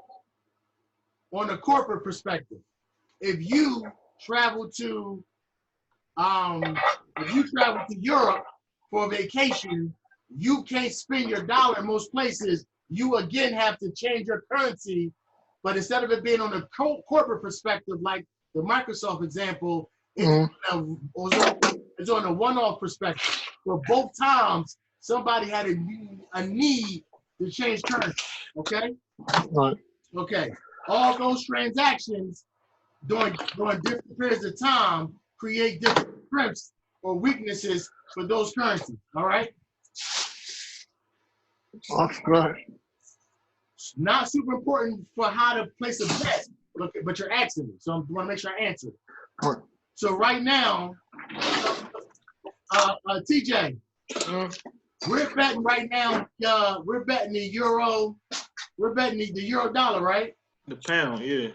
A: On a corporate perspective, if you travel to Europe for a vacation, you can't spend your dollar in most places. You again have to change your currency, but instead of it being on a corporate perspective, like the Microsoft example, it's on a one-off perspective. So both times, somebody had a need to change currency, okay?
E: Right.
A: Okay, all those transactions during different periods of time create different strengths or weaknesses for those currencies, all right?
E: Right.
A: Not super important for how to place a bet, but you're asking me, so I want to make sure I answer.
E: Right.
A: So right now, TJ, we're betting right now. We're betting the euro. We're betting the euro dollar, right?
B: The pound, yeah.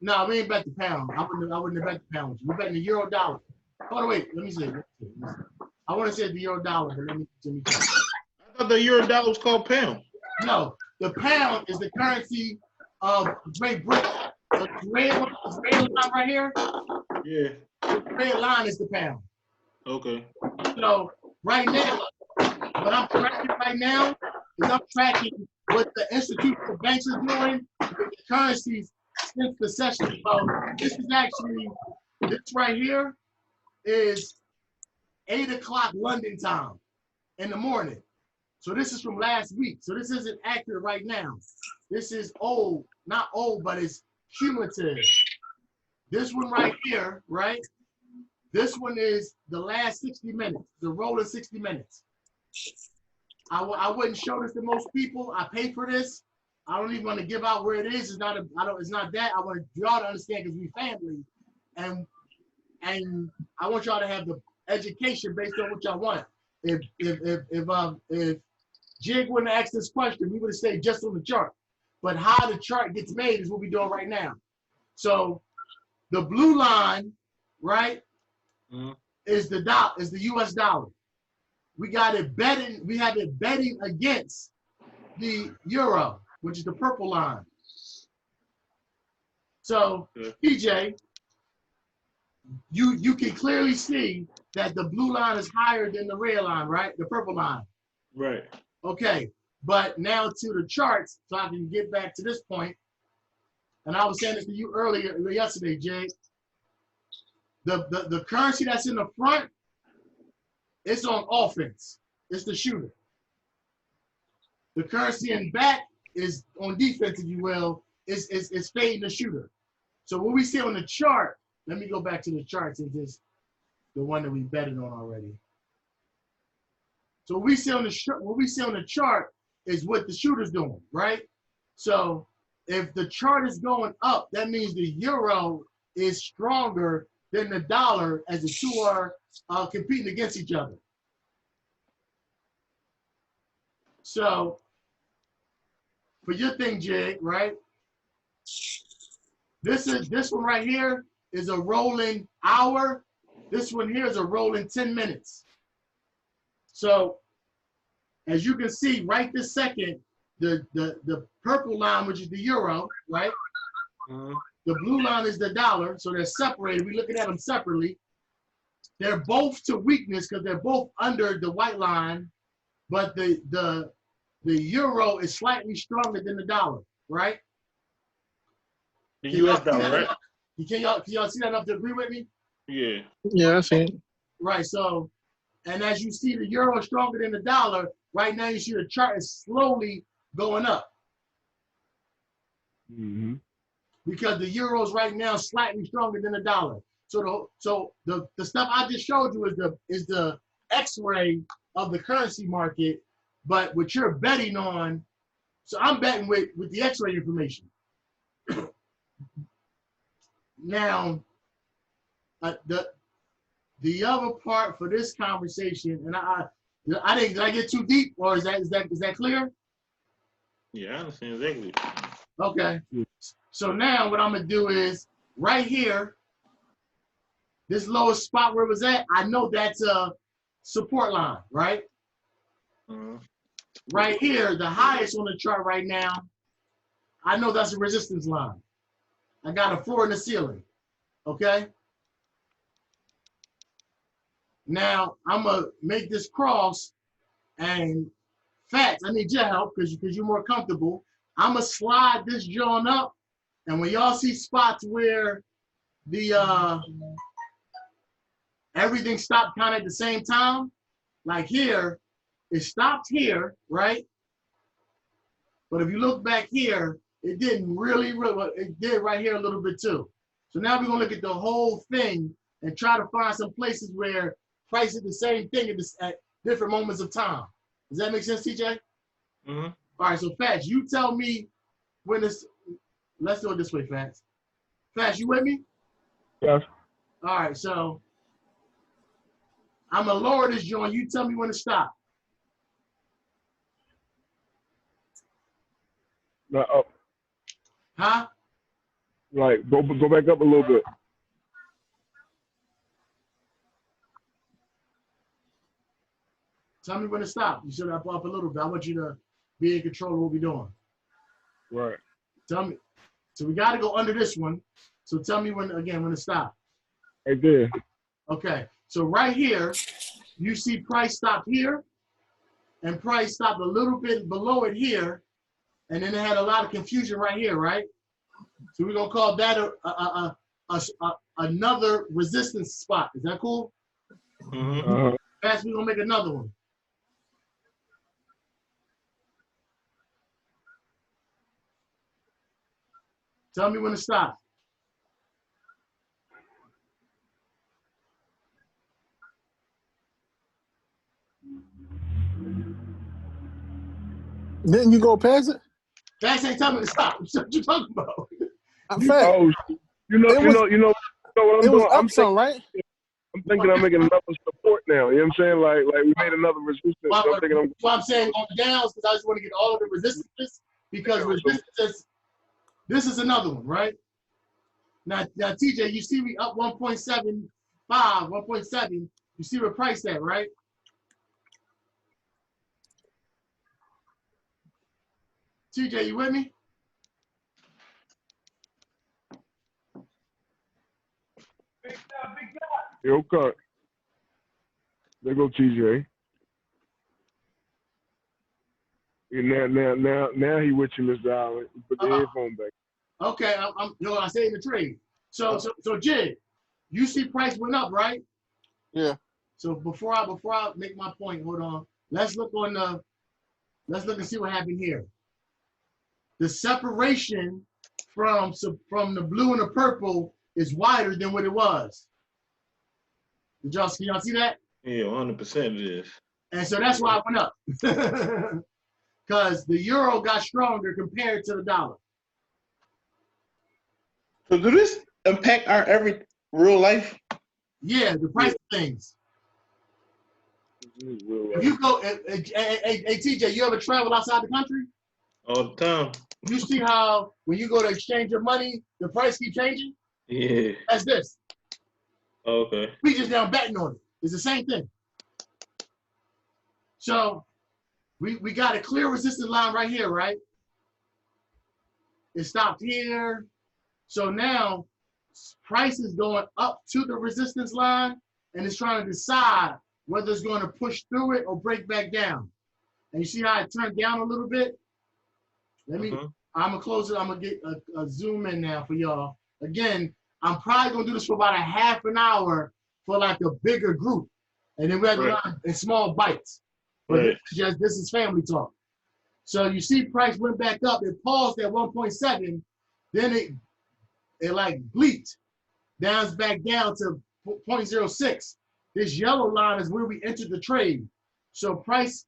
A: No, we ain't bet the pound. I wouldn't have bet the pound. We're betting the euro dollar. Hold on, wait. Let me see. I want to say the euro dollar, but let me see.
B: I thought the euro dollar was called pound.
A: No, the pound is the currency of Great Britain. The red line right here.
B: Yeah.
A: The red line is the pound.
B: Okay.
A: So right now, what I'm tracking right now is I'm tracking what the institutional banks are doing with the currencies since the session. So this is actually, this right here is 8 o'clock London time in the morning. So this is from last week. So this isn't accurate right now. This is old, not old, but it's cumulative. This one right here, right? This one is the last 60 minutes, the rolling 60 minutes. I wouldn't show this to most people. I pay for this. I don't even want to give out where it is. It's not that. I want y'all to understand because we family, and I want y'all to have the education based on what y'all want. If Jig wouldn't ask this question, we would have stayed just on the chart. But how the chart gets made is what we're doing right now. So the blue line, right, is the US dollar. we got it betting. We have it betting against the euro, which is the purple line. So, PJ, you can clearly see that the blue line is higher than the red line, right? The purple line.
B: Right.
A: Okay, but now to the charts, so I can get back to this point. And I was saying this to you earlier yesterday, Jay. The currency that's in the front, it's on offense. It's the shooter. The currency in back is on defense, if you will. It's fading the shooter. So what we see on the chart, let me go back to the chart since it's the one that we betted on already. So what we see on the chart is what the shooter's doing, right? So if the chart is going up, that means the euro is stronger than the dollar as the two are competing against each other. So for your thing, Jay, right? This one right here is a rolling hour. This one here is a rolling 10 minutes. So as you can see right this second, the purple line, which is the euro, right? The blue line is the dollar, so they're separated. We're looking at them separately. They're both to weakness because they're both under the white line, but the euro is slightly stronger than the dollar, right?
B: The U.S. dollar, right?
A: Can y'all see that enough to agree with me?
B: Yeah.
E: Yeah, I see it.
A: Right. So, and as you see, the euro is stronger than the dollar. Right now, you see the chart is slowly going up.
C: Mm-hmm.
A: Because the euro is right now slightly stronger than the dollar. So the stuff I just showed you is the X-ray of the currency market, but what you're betting on. So I'm betting with the X-ray information. Now, the other part for this conversation, and I didn't. Did I get too deep, or is that clear?
B: Yeah, I understand exactly.
A: Okay. So now what I'm gonna do is right here, this lowest spot where it was at. I know that's a support line, right? Right here, the highest on the chart right now. I know that's a resistance line. I got a floor and a ceiling. Okay. Now I'm gonna make this cross, and Fats, I need your help because you're more comfortable. I'm gonna slide this joint up, and when y'all see spots where the everything stopped kind of at the same time, like here, it stopped here, right? But if you look back here, it didn't really, it did right here a little bit too. So now we're gonna look at the whole thing and try to find some places where price is the same thing at different moments of time. Does that make sense, TJ?
B: Mm-hmm.
A: All right, so Fats, you tell me when this, let's do it this way, Fats. Fats, you with me?
C: Yes.
A: All right, so I'm gonna lower this joint. You tell me when to stop.
C: Not up.
A: Huh?
C: Like go back up a little bit.
A: Tell me when to stop. You should up a little bit. I want you to be in control of what we're doing.
C: Right.
A: Tell me. So we got to go under this one. So tell me when to stop.
C: Right there.
A: Okay. So right here, you see price stop here, and price stopped a little bit below it here, and then it had a lot of confusion right here, right? So we're gonna call that another resistance spot. Is that cool?
B: Mm-hmm.
A: Fast, we're gonna make another one. Tell me when to stop.
E: Didn't you go past it?
A: Fast ain't telling me to stop. What you talking about?
E: I'm fast.
C: Oh, you know what I'm doing?
E: It was up some, right?
C: I'm thinking I'm making another support now. You know what I'm saying? Like we made another resistance.
A: Well,
C: I'm thinking
A: what I'm saying on the downs because I just want to get all of the resistances because resistance. This is another one, right? Now TJ, you see we up 1.75, 1.7. You see where price at, right? TJ, you with me?
C: Yo, cut. There go TJ. Now he with you, Mr. Allen. Put the headphone back.
A: Okay, I say in the trade. So Jig, you see price went up, right?
E: Yeah.
A: So before I make my point, hold on. Let's look and see what happened here. The separation from the blue and the purple is wider than what it was. Can y'all see that?
B: Yeah, 100% it is.
A: And so that's why it went up. Because the euro got stronger compared to the dollar.
B: So do this impact our every real life?
A: Yeah, the price of things. If you go, hey TJ, you ever travel outside the country?
B: All the time.
A: You see how when you go to exchange your money, the price keep changing?
B: Yeah.
A: That's this.
B: Okay.
A: We just down betting on it. It's the same thing. So we got a clear resistance line right here, right? It stopped here. So now price is going up to the resistance line and it's trying to decide whether it's going to push through it or break back down. And you see how it turned down a little bit? I'm gonna close it. I'm gonna get a zoom in now for y'all. Again, I'm probably gonna do this for about a half an hour for like a bigger group. And then we're gonna in small bites. But this is family talk. So you see price went back up, it paused at 1.7, then it like bleeped, downs back down to 0.06. This yellow line is where we entered the trade. So price,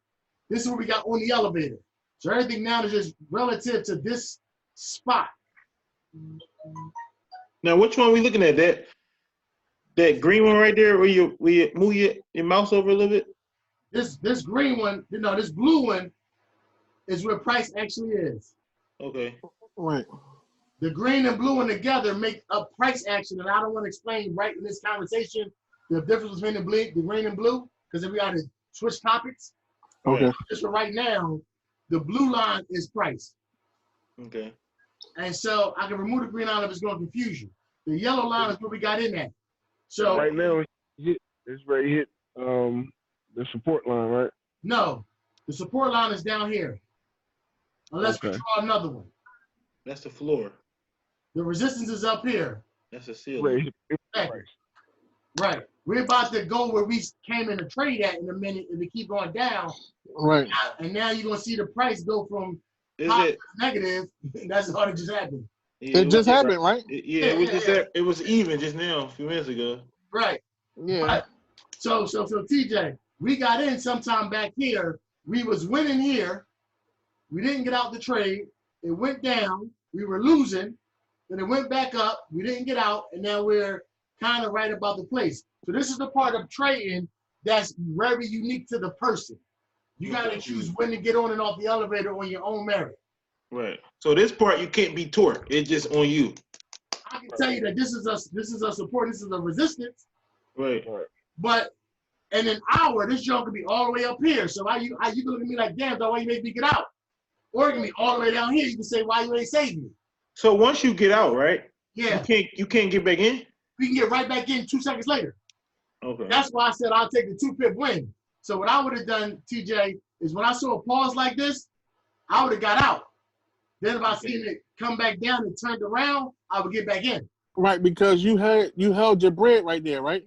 A: this is what we got on the elevator. So everything now is just relative to this spot.
B: Now, which one are we looking at? That green one right there where you move your mouse over a little bit?
A: This green one, this blue one is where price actually is.
B: Okay.
E: Right.
A: The green and blue one together make up price action, and I don't want to explain right in this conversation the difference between the green and blue, because if we got to switch topics.
E: Okay.
A: Just for right now, the blue line is price.
B: Okay.
A: And so I can remove the green line if it's going to confuse you. The yellow line is what we got in there. So
C: right now it's ready to hit the support line, right?
A: No, the support line is down here. Unless we draw another one.
B: That's the floor.
A: The resistance is up here.
B: That's a ceiling.
A: Right. We're about to go where we came in the trade at in a minute if we keep going down.
E: Right.
A: And now you're going to see the price go from positive to negative. That's all that just happened.
B: Yeah,
E: it just happened, right?
B: It was even just now, a few minutes ago.
A: Right.
E: Yeah.
A: But, so TJ, we got in sometime back here. We was winning here. We didn't get out the trade. It went down. We were losing. Then it went back up. We didn't get out. And now we're kind of right about the place. So this is the part of trading that's very unique to the person. You got to choose when to get on and off the elevator on your own merit.
B: Right. So this part you can't be torqued. It's just on you.
A: I can tell you that this is a support. This is a resistance.
B: Right.
A: But in an hour, this junk could be all the way up here. So you can look at me like, damn, why you make me get out? Or it can be all the way down here. You can say, why you ain't saving me?
B: So once you get out, right?
A: Yeah.
B: You can't get back in?
A: We can get right back in 2 seconds later.
B: Okay.
A: That's why I said I'll take the 2-pip win. So what I would have done, TJ, is when I saw a pause like this, I would have got out. Then if I seen it come back down and turned around, I would get back in.
E: Right, because you held your bread right there, right?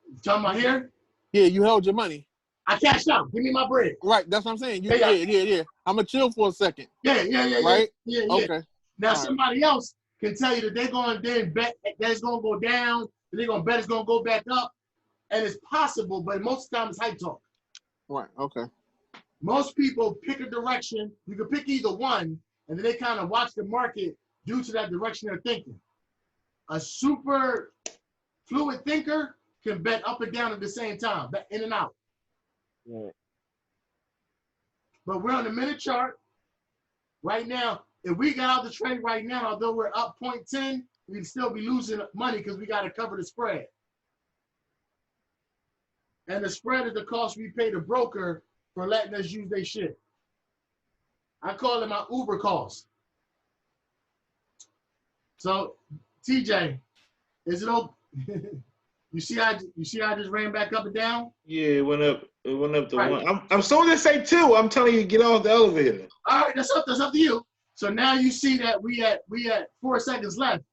A: You talking about here?
E: Yeah, you held your money.
A: I cashed out. Give me my bread.
E: Right, that's what I'm saying. Yeah. I'm gonna chill for a second.
A: Yeah.
E: Right?
A: Yeah.
E: Okay.
A: Now somebody else can tell you that they're going to then bet that it's going to go down, and they're going to bet it's going to go back up, and it's possible, but most of the time it's hype talk.
E: Right. Okay.
A: Most people pick a direction. You can pick either one, and then they kind of watch the market due to that direction they're thinking. A super fluid thinker can bet up and down at the same time, bet in and out.
C: Yeah.
A: But we're on the minute chart right now. If we got out the trade right now, although we're up 0.10, we'd still be losing money because we got to cover the spread. And the spread is the cost we pay the broker for letting us use their shit. I call it my Uber cost. So, TJ, is it okay? You see how I just ran back up and down?
B: Yeah, it went up. It went up to
A: Right.
B: 1. I'm soon to say 2. I'm telling you to get off the elevator.
A: All right, that's up to you. So now you see that we at 4 seconds left.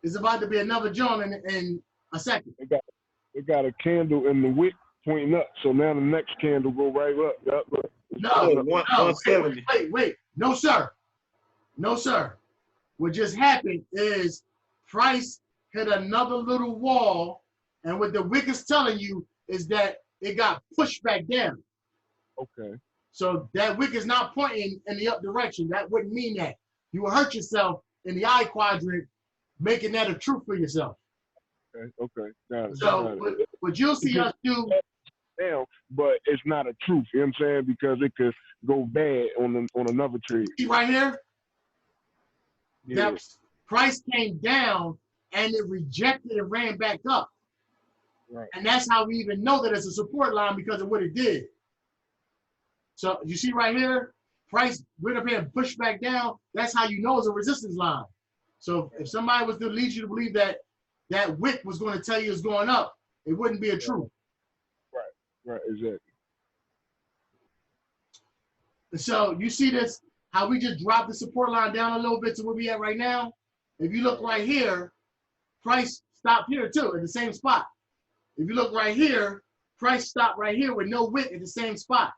A: It's about to be another joint in a second.
C: It got a candle in the wick pointing up, so now the next candle go right up. Yep, look.
A: No,
B: 170.
A: Wait. No, sir. What just happened is price hit another little wall, and what the wick is telling you is that it got pushed back down.
C: Okay.
A: So that wick is not pointing in the up direction. That wouldn't mean that. You will hurt yourself in the I quadrant, making that a truth for yourself.
C: Okay. Got it.
A: So what you'll see us do
C: now, but it's not a truth. You know what I'm saying? Because it could go bad on another trade.
A: See right here?
C: Yeah.
A: That price came down and it rejected and ran back up.
C: Right.
A: And that's how we even know that it's a support line because of what it did. So you see right here, price went up here and pushed back down. That's how you know it's a resistance line. So if somebody was to lead you to believe that that wick was going to tell you it's going up, it wouldn't be a truth.
C: Right, exactly.
A: So you see this, how we just dropped the support line down a little bit to where we at right now. If you look right here, price stopped here too at the same spot. If you look right here, price stopped right here with no wick at the same spot.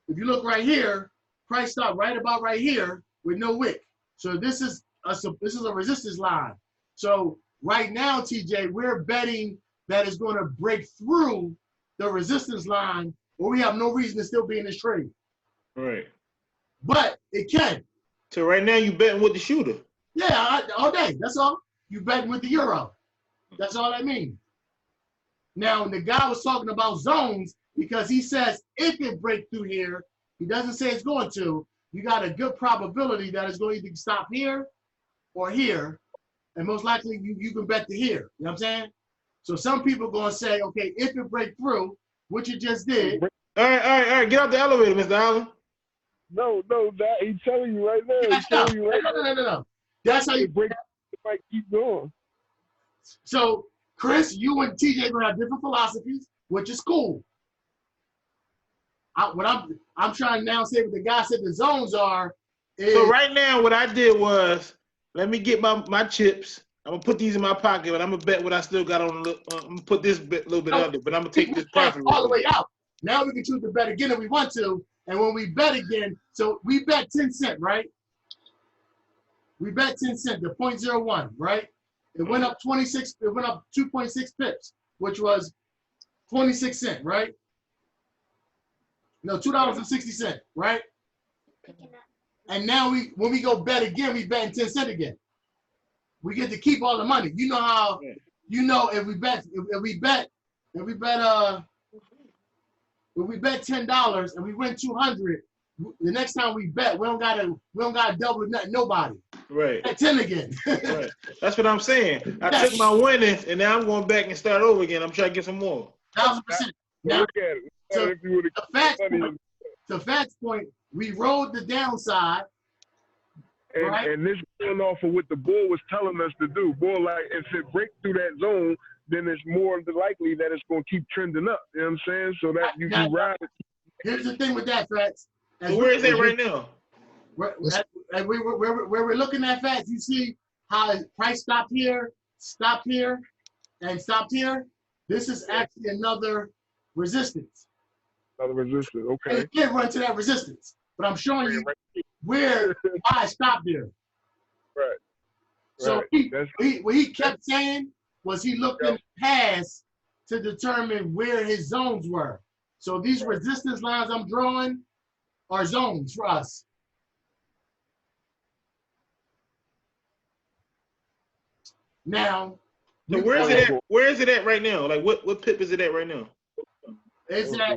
A: If you look right here, price stopped right about right here with no wick. So this is a resistance line. So right now, TJ, we're betting that it's going to break through the resistance line, or we have no reason to still be in this trade.
B: Right.
A: But it can.
B: So right now you betting with the shooter.
A: Yeah, all day. That's all. You betting with the euro. That's all that means. Now, the guy was talking about zones because he says if it breaks through here, he doesn't say it's going to. You got a good probability that it's going to either stop here or here, and most likely you can bet to here. You know what I'm saying? So some people going to say, okay, if it break through, which it just did.
B: All right. Get out the elevator, Mr. Allen.
C: No, he's telling you right now. He's telling you right now.
A: No. That's how you
C: break. It might keep going.
A: So, Chris, you and TJ gonna have different philosophies, which is cool. What I'm trying to now say what the guy said the zones are.
B: So right now, what I did was, let me get my chips. I'm gonna put these in my pocket, but I'm gonna bet what I still got on. I'm gonna put this little bit under, but I'm gonna take this profit
A: all the way out. Now we can choose to bet again if we want to, and when we bet again, so we bet 10 cents, right? We bet 10 cents, the 0.01, right? It went up 26. It went up 2.6 pips, which was 26 cents, right? No, $2.60, right? And now when we go bet again, we bet 10 cents again. We get to keep all the money. You know how, if we bet $10 and we win 200, the next time we bet, we don't gotta double nothing, nobody.
B: Right.
A: Bet 10 again.
B: Right. That's what I'm saying. I took my winnings and now I'm going back and start over again. I'm trying to get some more.
A: 1,000%. Now,
C: Look at it.
A: so
C: If you would've
A: the facts point, we rode the downside.
C: And this going off of what the bull was telling us to do. Bull, like, if it breaks through that zone, then it's more likely that it's going to keep trending up. You know what I'm saying? So that you can ride it.
A: Here's the thing with that, Facts.
B: So where is it right now?
A: Where we're looking at Facts, you see how price stopped here, and stopped here? This is actually another resistance.
C: Another resistance, okay.
A: And it can't run to that resistance. But I'm showing you why I stopped there.
C: Right.
A: So what he kept saying was he looked in the past to determine where his zones were. So these resistance lines I'm drawing are zones for us. Now,
B: so where is it at? Where is it at right now? Like what pip is it at right now?
A: These are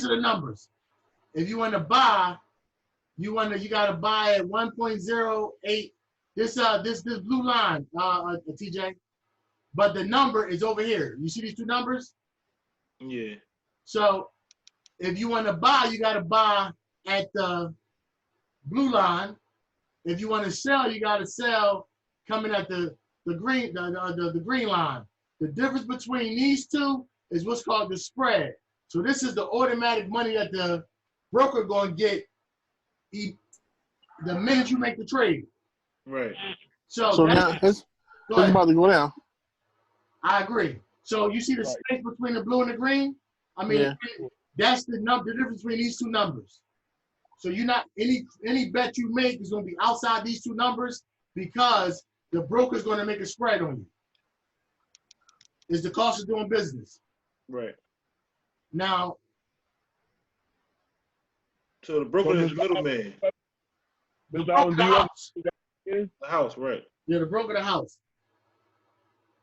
A: the numbers. If you want to buy, you gotta buy at 1.08. This blue line, TJ. But the number is over here. You see these two numbers?
B: Yeah.
A: So If you want to buy, you got to buy at the blue line. If you want to sell, you got to sell coming at the green the green line. The difference between these two is what's called the spread. So this is the automatic money that the broker going to get the minute you make the trade.
B: Right.
E: So now it's about to go down.
A: I agree. So you see the space between the blue and the green? I mean, that's the difference between these two numbers. So you're not any bet you make is going to be outside these two numbers because the broker's going to make a spread on you. It's the cost of doing business.
B: Right.
A: Now.
B: So the broker is the middleman.
A: The broker the house.
B: The house, right.
A: Yeah, the broker the house.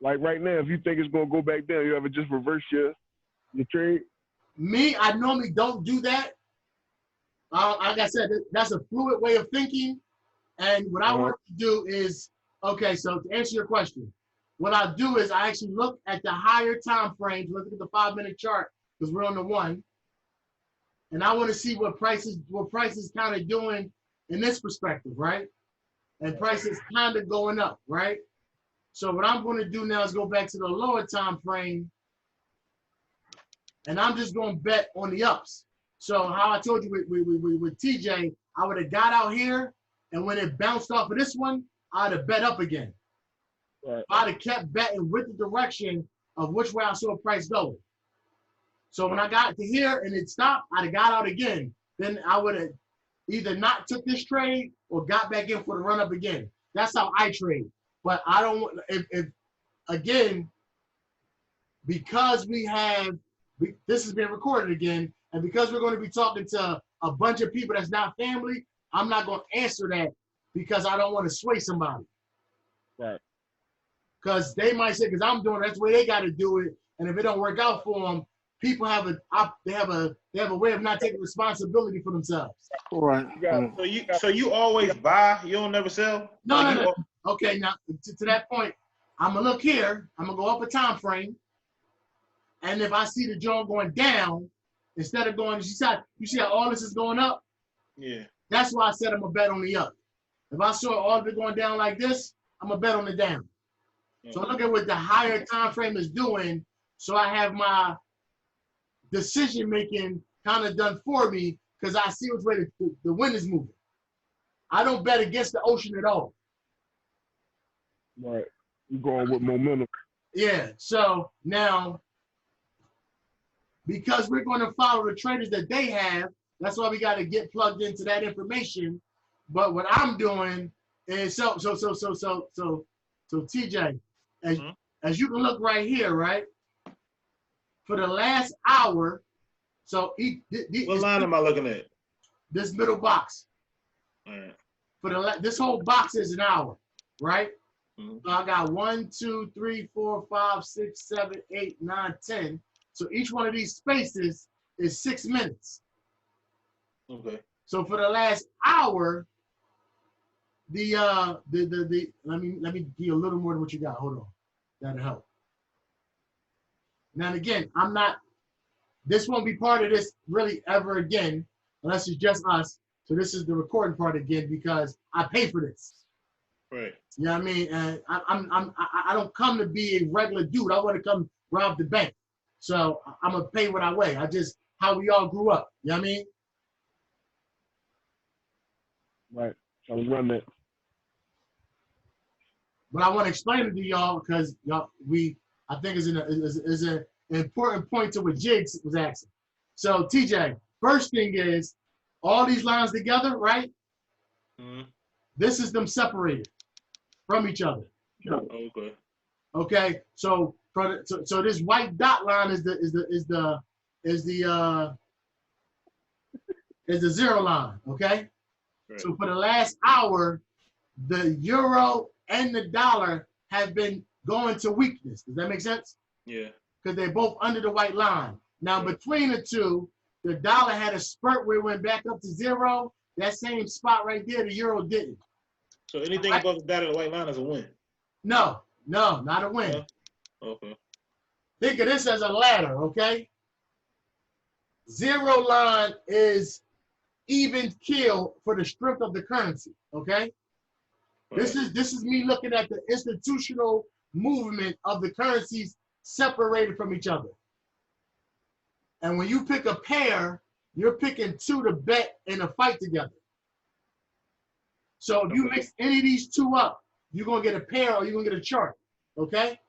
C: Like right now, if you think it's going to go back down, you ever just reverse your trade?
A: Me, I normally don't do that. Like I said, that's a fluid way of thinking. And what I want to do is, okay, so to answer your question, what I do is I actually look at the higher time frames, look at the 5-minute chart, because we're on the one. And I want to see what prices kind of doing in this perspective, right? And prices kind of going up, right? So what I'm going to do now is go back to the lower time frame, and I'm just going to bet on the ups. So how I told you with TJ, I would have got out here, and when it bounced off of this one, I'd have bet up again. Right. I'd have kept betting with the direction of which way I saw price going. So when I got to here and it stopped, I'd have got out again. Then I would have either not took this trade or got back in for the run up again. That's how I trade. But I don't, if again, because this has been recorded again, and because we're going to be talking to a bunch of people that's not family, I'm not going to answer that because I don't want to sway somebody.
C: Right.
A: Because they might say, because I'm doing it, that's the way they got to do it. And if it don't work out for them, people have a way of not taking responsibility for themselves.
E: Right.
B: So you always buy, you don't never sell?
A: No. Okay, now to that point, I'm gonna look here. I'm gonna go up a time frame, and if I see the joint going down, instead of going, you see how all this is going up?
B: Yeah.
A: That's why I said I'm gonna bet on the up. If I saw all of it going down like this, I'm gonna bet on the down. So look at what the higher time frame is doing. So I have my decision making kind of done for me because I see which way the wind is moving. I don't bet against the ocean at all.
C: Right. You're going with momentum.
A: Yeah. So now, because we're going to follow the traders that they have, that's why we got to get plugged into that information. But what I'm doing is so TJ, as you can look right here, right? For the last hour, so
B: what line am I looking at?
A: This middle box.
B: All right.
A: For this whole box is an hour, right?
B: Mm-hmm.
A: So I got 1, 2, 3, 4, 5, 6, 7, 8, 9, 10. So each one of these spaces is 6 minutes.
B: Okay.
A: So for the last hour, let me give you a little more than what you got. Hold on, that'll help. Now again, this won't be part of this really ever again, unless it's just us. So this is the recording part again because I pay for this.
B: Right.
A: You know what I mean? And I don't come to be a regular dude. I want to come rob the bank. So I'm gonna pay what I weigh. How we all grew up. You know what I mean?
C: Right. So we run that.
A: But I want to explain it to y'all because I think is an important point to what Jiggs was asking. So TJ, first thing is all these lines together, right? Mm-hmm. This is them separated from each other.
B: Okay.
A: Okay. So this white dot line is the zero line. Okay. Right. So for the last hour, the euro and the dollar have been going to weakness. Does that make sense?
B: Yeah. Because
A: they're both under the white line. Now, between the two, the dollar had a spurt where it went back up to zero. That same spot right there, the euro didn't.
B: So anything above the dot of the white line is a win?
A: No, not a win.
B: Okay.
A: Think of this as a ladder, okay? Zero line is even kill for the strength of the currency. Okay. This is me looking at the institutional movement of the currencies separated from each other. And when you pick a pair, you're picking two to bet in a fight together. So if you mix any of these two up, you're gonna get a pair or you're gonna get a chart. Okay?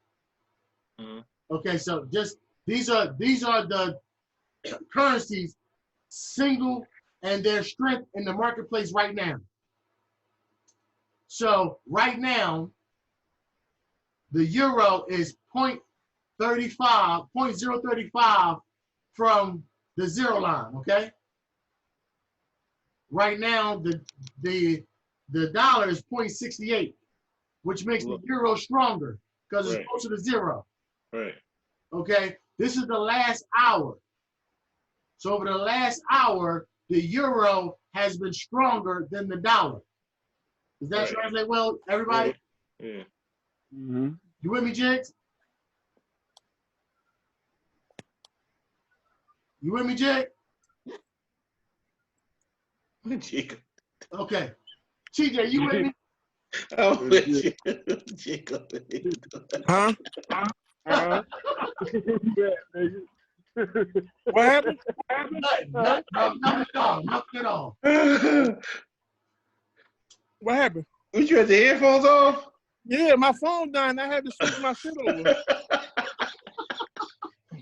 A: Okay, so just these are the currencies single and their strength in the marketplace right now. So right now, the euro is 0.35 from the zero line, okay? Right now, the dollar is 0.68, which makes the euro stronger because it's closer to zero.
B: Right.
A: Okay, this is the last hour. So over the last hour, the euro has been stronger than the dollar. Does that translate well, everybody?
B: Yeah.
C: Mm-hmm.
A: You with me, Jigs? You with me, Jig?
B: Jacob.
A: Okay. TJ, you with me?
B: I'm with you. Jacob.
E: Huh? What happened?
A: Nothing at all.
E: What happened?
B: What, you had the headphones off?
E: Yeah, my phone died. I had to switch my shit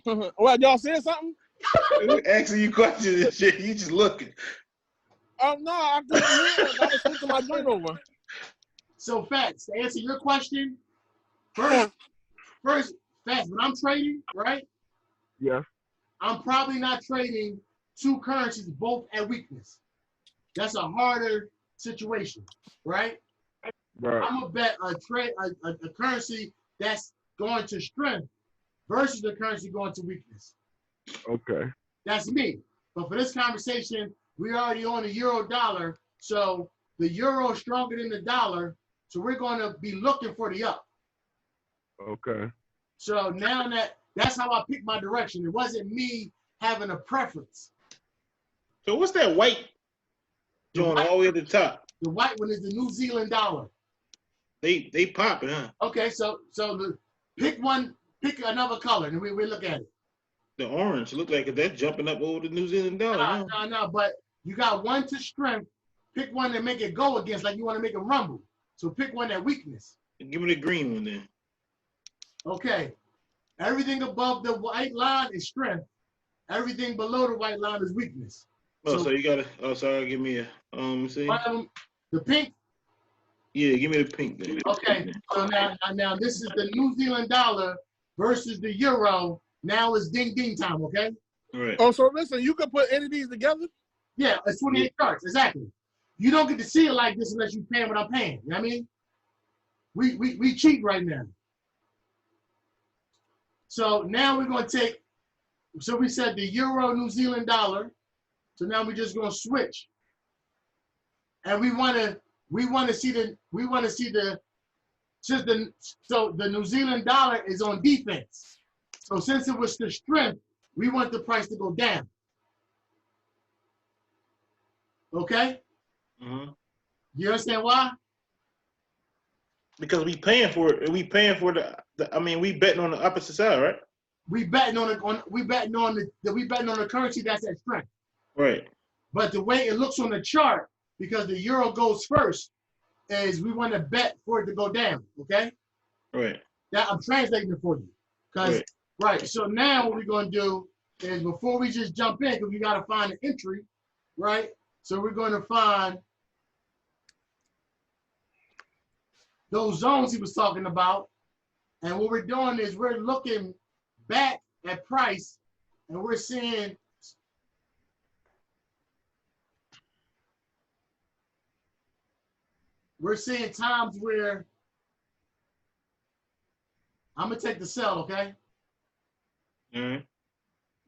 E: over. What, y'all saying something?
B: Asking you questions and shit. You just looking.
E: Oh no, I couldn't hear it. I was switching my joint over.
A: So, Fats, to answer your question, first, Fats, when I'm trading, right?
C: Yeah.
A: I'm probably not trading two currencies both at weakness. That's a harder situation, right?
C: Right.
A: I'm gonna bet a currency that's going to strength versus the currency going to weakness.
C: Okay.
A: That's me. But for this conversation, we're already on the euro dollar, so the euro is stronger than the dollar, so we're going to be looking for the up.
C: Okay.
A: So now that's how I picked my direction. It wasn't me having a preference.
B: So what's that white joint all the way at the top?
A: The white one is the New Zealand dollar.
B: They popping, huh?
A: Okay, so pick another color, and we look at it.
B: The orange look like that's jumping up over the New Zealand dollar.
A: No, but you got one to strength. Pick one that make it go against, like you want to make it rumble. So pick one that weakness.
B: Give me the green one then.
A: Okay. Everything above the white line is strength. Everything below the white line is weakness.
B: Oh, so you gotta. Oh, sorry. Give me a. See.
A: The pink.
B: Yeah, give me the pink then.
A: Okay. So now this is the New Zealand dollar versus the euro. Now it's ding ding time. Okay.
B: All right.
E: Oh, so listen, you can put any of these together?
A: Yeah, it's 28 charts exactly. You don't get to see it like this unless you're paying what I'm paying. You know what I mean? We cheat right now. So now we're gonna take. So we said the euro, New Zealand dollar. So now we're just gonna switch, and we want to see the New Zealand dollar is on defense. So since it was the strength, we want the price to go down. Okay?
B: Mm-hmm.
A: You understand why?
B: Because we paying for it. We paying for the I mean, we betting on the opposite side, right?
A: We betting on the currency that's at strength.
B: Right.
A: But the way it looks on the chart, because the euro goes first, is we want to bet for it to go down. Okay?
B: Right.
A: That I'm translating it for you. Because right. So now what we're gonna do is before we just jump in, because we gotta find an entry, right? So we're gonna find those zones he was talking about. And what we're doing is we're looking back at price and we're seeing times where I'm gonna take the sell, okay?
B: All right.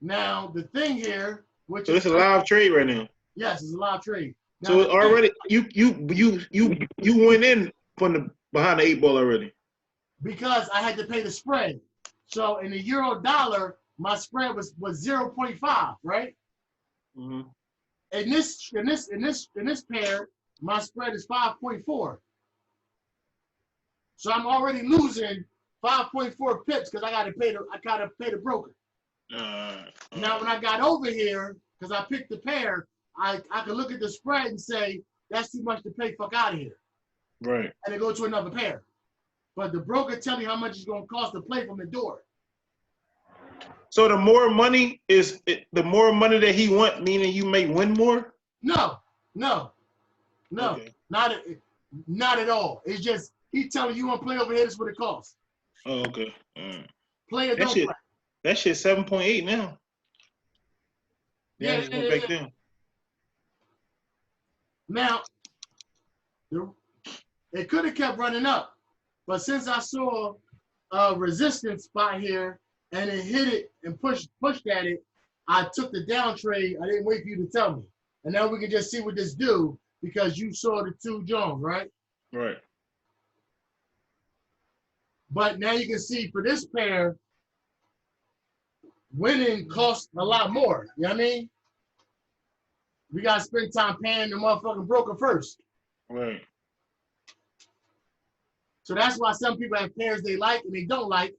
A: Now the thing here, which
B: so it's a live trade right now.
A: Yes, it's a live trade. Now,
B: so already you went in from the behind the 8 ball already.
A: Because I had to pay the spread. So in the euro dollar, my spread was 0.5, right?
B: Mm-hmm.
A: In this pair, my spread is 5.4. So I'm already losing 5.4 pips because I gotta pay the broker. Now when I got over here, because I picked the pair, I could look at the spread and say, that's too much to pay, fuck out of here.
B: Right.
A: And then go to another pair. But the broker tell you how much it's gonna cost to play from the door.
B: So the more money the more money that he want, meaning you may win more?
A: No.
B: Okay.
A: Not at all. It's just he telling you want to play over here, this is what it costs.
B: Oh, okay.
A: Play or
B: That
A: don't
B: shit,
A: play.
B: that shit 7.8 now.
A: Yeah,
B: Just went back down.
A: Now, it could have kept running up, but since I saw a resistance spot here and it hit it and pushed at it, I took the down trade. I didn't wait for you to tell me. And now we can just see what this do because you saw the two Jones, right?
B: Right.
A: But now you can see for this pair, winning costs a lot more. You know what I mean? We got to spend time paying the motherfucking broker first.
B: Right.
A: So that's why some people have pairs they like and they don't like,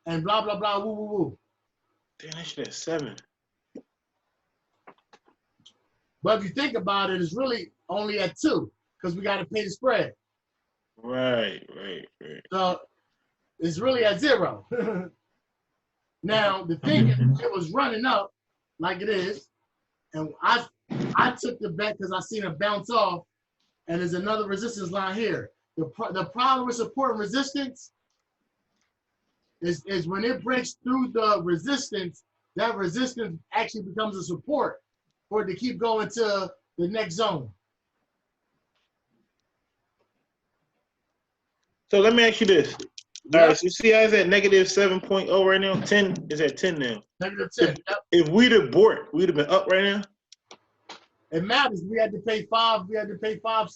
A: and blah, blah, blah, woo, woo, woo.
B: Damn, that shit at 7.
A: But if you think about it, it's really only at 2 because we got to pay the spread.
B: Right.
A: So it's really at 0. Now, the thing is, it was running up like it is, and I took the bet because I seen it bounce off, and there's another resistance line here. The problem with support and resistance is when it breaks through the resistance, that resistance actually becomes a support for it to keep going to the next zone.
B: So let me ask you this.
A: Yep.
B: All right, so you see how it's at negative 7.0 right now? 10 is at 10 now.
A: Negative 10. Yep.
B: If we'd have bought, we'd have been up right now.
A: It matters. We had to pay 5. We had to pay 5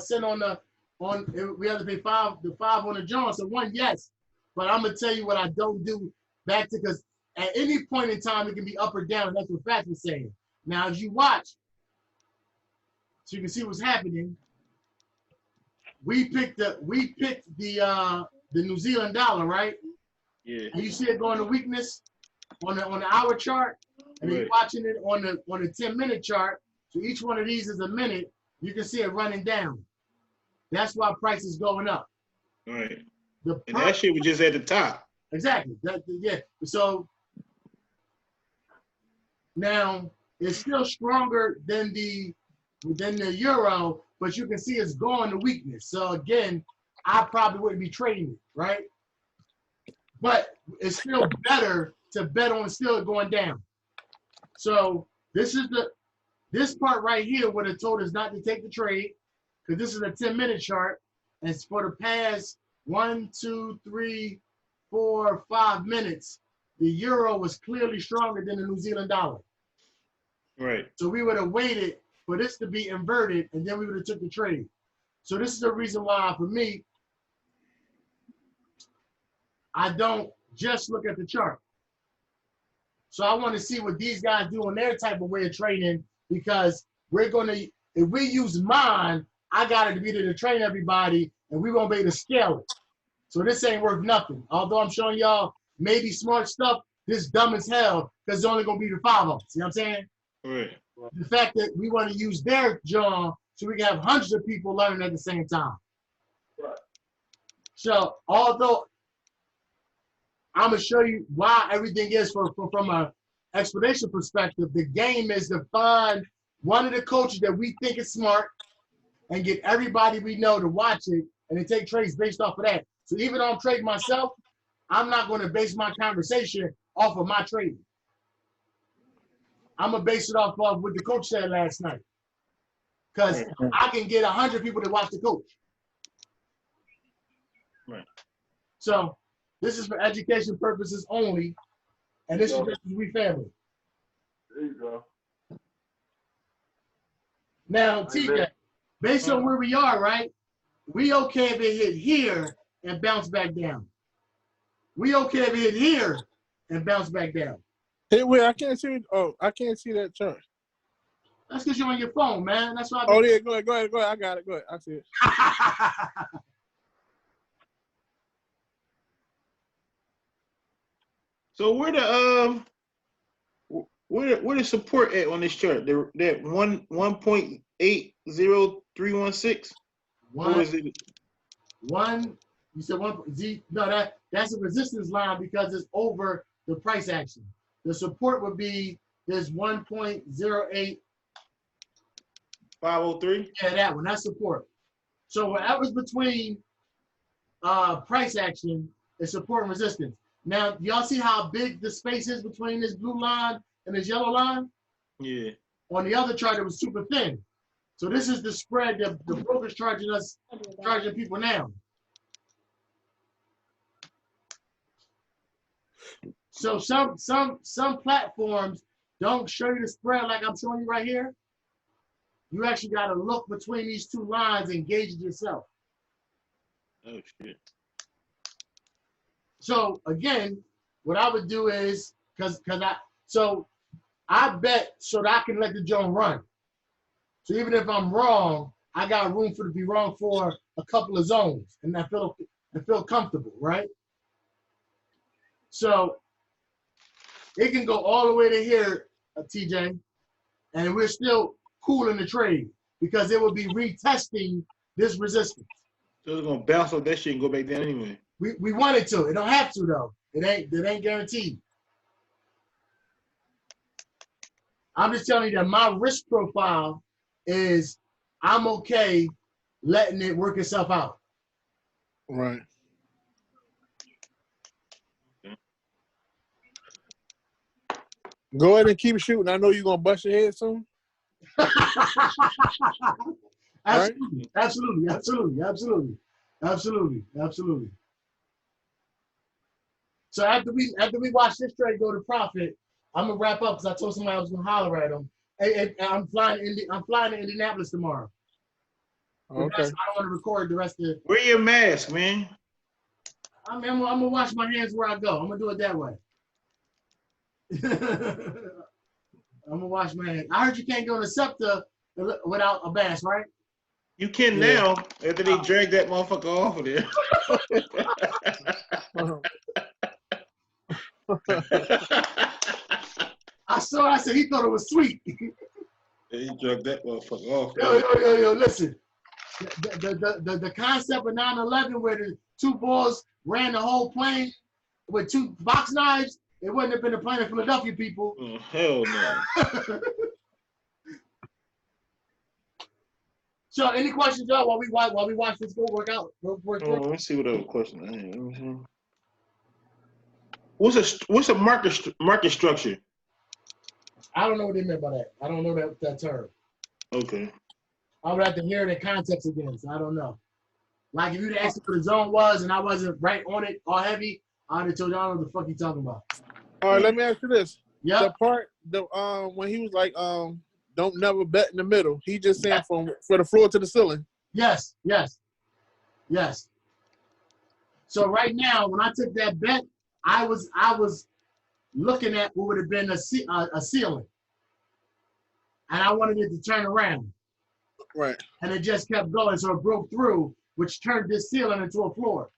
A: cent on the We had to pay 5 on the Jones. So one, yes, but I'm gonna tell you what I don't do back to because at any point in time it can be up or down. And that's what Fats was saying. Now, as you watch, so you can see what's happening. We picked the New Zealand dollar, right?
B: Yeah.
A: And you see it going to weakness on the hour chart, and then you're watching it on the 10-minute chart. So each one of these is a minute. You can see it running down. That's why price is going up.
B: Right. And that shit was just at the top.
A: Exactly. Yeah. So now it's still stronger than the euro, but you can see it's going to weakness. So again, I probably wouldn't be trading it, right? But it's still better to bet on still going down. So this part right here would have told us not to take the trade because this is a 10-minute chart. And it's for the past 1, 2, 3, 4, 5 minutes. The euro was clearly stronger than the New Zealand dollar.
B: Right.
A: So we would have waited for this to be inverted, and then we would have took the trade. So this is the reason why, for me, I don't just look at the chart. So I want to see what these guys do on their type of way of trading because if we use mine, I got to be there to train everybody, and we won't be able to scale it. So this ain't worth nothing. Although I'm showing y'all maybe smart stuff, this dumb as hell because it's only going to be the 5 of us. You know what I'm saying?
B: Right.
A: The fact that we want to use their John so we can have hundreds of people learning at the same time. Right. So although I'm gonna show you why everything is from a explanation perspective, the game is to find one of the coaches that we think is smart and get everybody we know to watch it and then take trades based off of that. So even though I'm trading myself, I'm not going to base my conversation off of my trading. I'm going to base it off of what the coach said last night. Because I can get 100 people to watch the coach.
B: Right.
A: So this is for education purposes only. And this is just we family.
C: There you go.
A: Now, TJ, based on where we are, right? We okay if it hit here and bounce back down. We okay if it hit here and bounce back down.
E: Hey, wait, I can't see. Oh, I can't see that chart.
A: That's because you're on your phone, man. That's why.
E: Oh, yeah, go ahead. I got it. Go ahead. I see it.
B: So where the support at on this chart? That 1.80316. Or is it?
A: You said one. No, that's a resistance line because it's over the price action. The support would be this 1.08.
B: 503?
A: Yeah, that one. That's support. So whatever's between price action is support and resistance. Now, y'all see how big the space is between this blue line and this yellow line?
B: Yeah.
A: On the other chart, it was super thin. So this is the spread that the broker's charging people now. So some platforms don't show you the spread like I'm showing you right here. You actually got to look between these two lines and gauge it yourself.
B: Oh shit.
A: So again, what I would do is I bet so that I can let the joint run. So even if I'm wrong, I got room for to be wrong for a couple of zones, and I feel comfortable, right? So it can go all the way to here, TJ, and we're still cool in the trade because it will be retesting this resistance.
B: So it's gonna bounce off that shit and go back down anyway.
A: We want it to. It don't have to though. It ain't guaranteed. I'm just telling you that my risk profile is I'm okay letting it work itself out.
E: Right. Go ahead and keep shooting. I know you're gonna bust your head soon.
A: Absolutely, absolutely, absolutely, absolutely, absolutely, absolutely. So after we watch this trade go to profit, I'm gonna wrap up because I told somebody I was gonna holler at them. Hey, I'm flying to Indianapolis tomorrow.
E: Okay.
A: I don't want to record the rest of it.
B: Wear your mask, man.
A: I'm gonna wash my hands where I go. I'm gonna do it that way. I'm gonna wash my hands. I heard you can't go to SEPTA without a mask, right?
B: You can now after they drag that motherfucker off of there.
A: I said he thought it was sweet.
B: He dragged that motherfucker off.
A: Yo, listen. The concept of 9/11 where the two boys ran the whole plane with two box knives, it wouldn't have been a plane of Philadelphia people.
B: Oh, hell no.
A: So any questions, y'all, while we watch this go work out?
B: Let me see what other question I have. What's a market structure?
A: I don't know what they meant by that. I don't know that term.
B: Okay.
A: I would have to hear the context again, so I don't know. Like if you'd asked me what the zone was and I wasn't right on it all heavy, I'd have told y'all what the fuck you talking about.
E: All right, let me ask you this.
A: Yeah.
E: The part when he was like, don't never bet in the middle. He just saying for the floor to the ceiling.
A: Yes. So right now, when I took that bet, I was looking at what would have been a ceiling, and I wanted it to turn around.
E: Right.
A: And it just kept going, so it broke through, which turned this ceiling into a floor.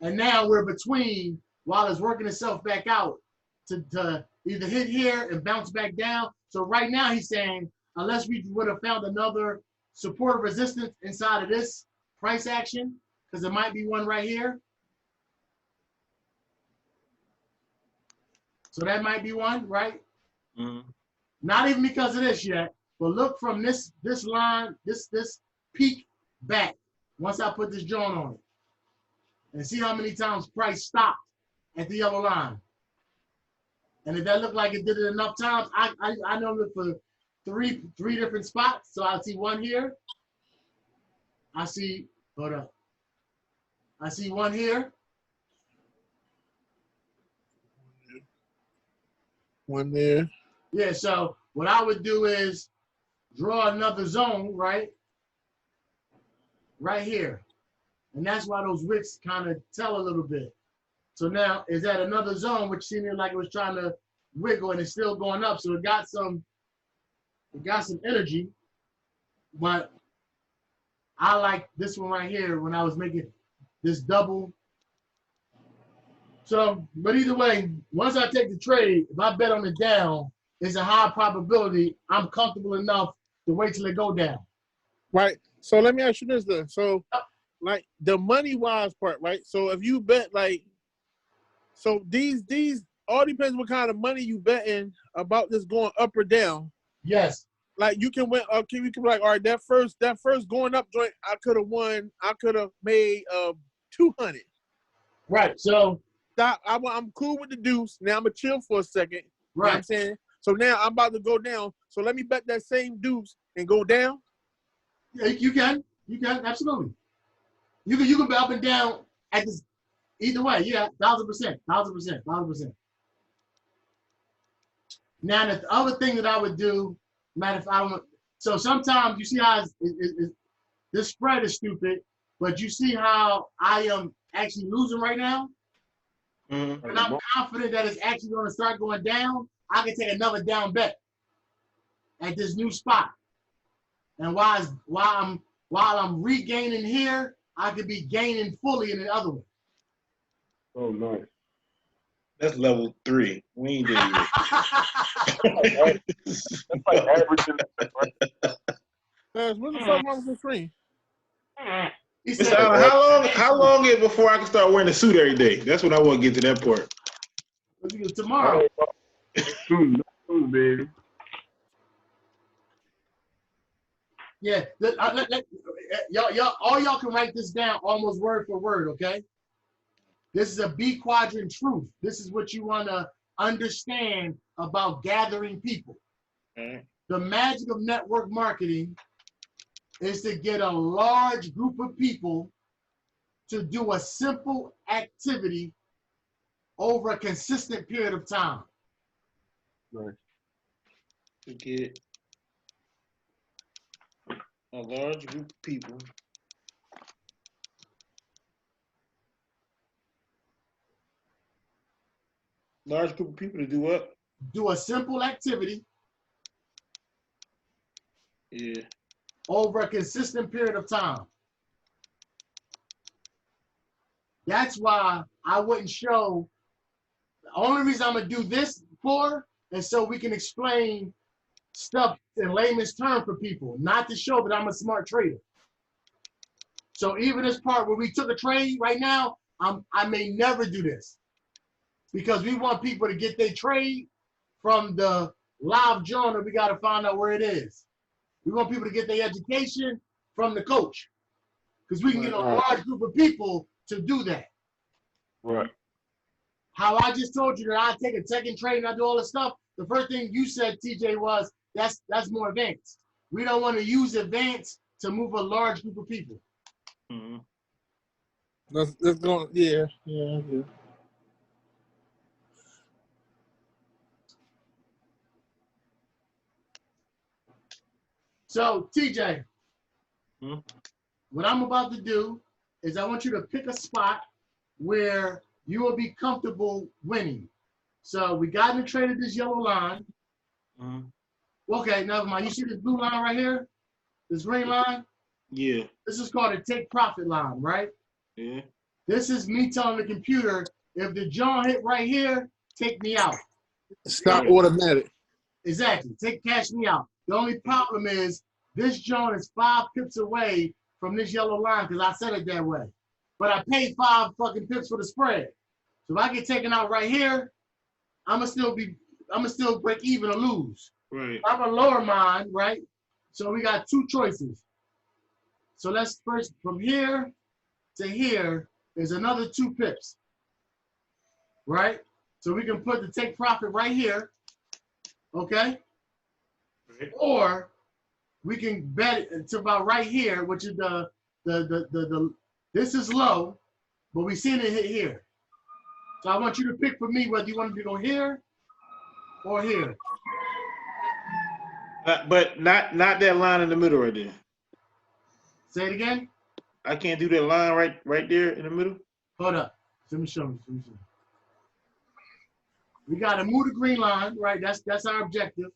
A: And now we're between while it's working itself back out to either hit here and bounce back down. So right now he's saying, unless we would have found another support or resistance inside of this price action, because there might be one right here. So that might be one, right?
B: Mm-hmm.
A: Not even because of this yet, but look from this line, this peak back, once I put this joint on it. And see how many times price stopped at the yellow line. And if that looked like it did it enough times, I know it for three different spots. So I see one here. I see one here.
E: One there.
A: Yeah, so what I would do is draw another zone, right? Right here. And that's why those wicks kind of tell a little bit. So now it's at another zone, which seemed like it was trying to wiggle, and it's still going up. So it got some energy. But I like this one right here when I was making this double. So, but either way, once I take the trade, if I bet on the down, it's a high probability I'm comfortable enough to wait till it go down.
E: Right. So let me ask you this then. So, like the money wise part, right? So if you bet like, so these all depends what kind of money you betting about this going up or down.
A: Yes.
E: Like you can win. Okay, you can be like, all right, that first going up joint, I could have won. I could have made 200.
A: Right. So
E: I'm cool with the deuce. Now I'm gonna chill for a second.
A: right.
E: You know what I'm saying? So now I'm about to go down. So let me bet that same deuce and go down.
A: Yeah, you can absolutely. You can be up and down at this either way. Yeah, 1,000%. Now the other thing that I would do, matter if I don't. So sometimes you see how this spread is stupid, but you see how I am actually losing right now.
B: Mm-hmm.
A: And I'm confident that it's actually going to start going down. I can take another down bet at this new spot. And while I'm regaining here, I could be gaining fully in the other one.
C: Oh, nice.
B: That's level 3. We ain't there yet.
C: That's like averaging.
E: What the fuck wrong with the screen?
A: He
B: Mr.
A: said,
B: Allen, how long is it before I can start wearing a suit every day? That's when I want to get to that part.
A: tomorrow.
C: Soon, baby.
A: Yeah, y'all can write this down almost word for word, okay? This is a B quadrant truth. This is what you want to understand about gathering people.
B: Mm-hmm.
A: The magic of network marketing is to get a large group of people to do a simple activity over a consistent period of time.
C: Right.
B: To get a large group of people to do what?
A: Do a simple activity over a consistent period of time. That's why I wouldn't show. The only reason I'm going to do this for is so we can explain stuff in layman's terms for people, not to show that I'm a smart trader. So even this part where we took a trade right now, I may never do this because we want people to get their trade from the live journal. We got to find out where it is. We want people to get their education from the coach because we can get a large group of people to do that.
C: Right.
A: How I just told you that I take a second trade and I do all this stuff. The first thing you said, TJ, was that's more advanced. We don't want to use advanced to move a large group of people.
B: Mm-hmm.
E: Let's go. Yeah.
A: So, TJ,
B: Mm-hmm.
A: what I'm about to do is I want you to pick a spot where you will be comfortable winning. So we got in the trade of this yellow line.
B: Mm-hmm.
A: Okay, never mind. You see this blue line right here? This green line?
B: Yeah.
A: This is called a take profit line, right?
B: Yeah.
A: This is me telling the computer, if the John hit right here, take me out.
E: Stop automatic.
A: Exactly. Cash me out. The only problem is this John is 5 pips away from this yellow line because I said it that way. But I paid 5 fucking pips for the spread. So if I get taken out right here, I'ma still break even or lose.
B: Right.
A: I'm a lower mine, right? So we got 2 choices. So let's first, from here to here is another 2 pips, right? So we can put the take profit right here, okay?
B: Right.
A: Or we can bet it to about right here, which is the this is low, but we seen it hit here. So I want you to pick for me whether you want to go here or here.
B: But not that line in the middle right there.
A: Say it again.
B: I can't do that line right there in the middle.
A: Hold up. Let me show you. We got to move the green line, right? That's our objective.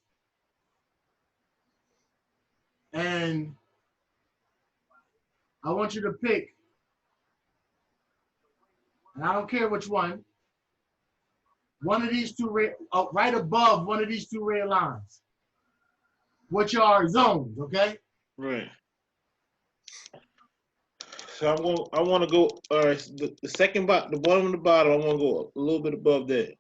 A: And I want you to pick, and I don't care which one of these two red, right above one of these two red lines, which are zones, okay?
B: Right. So I want to go. All right. The second the bottom and the bottom. I want to go a little bit above that.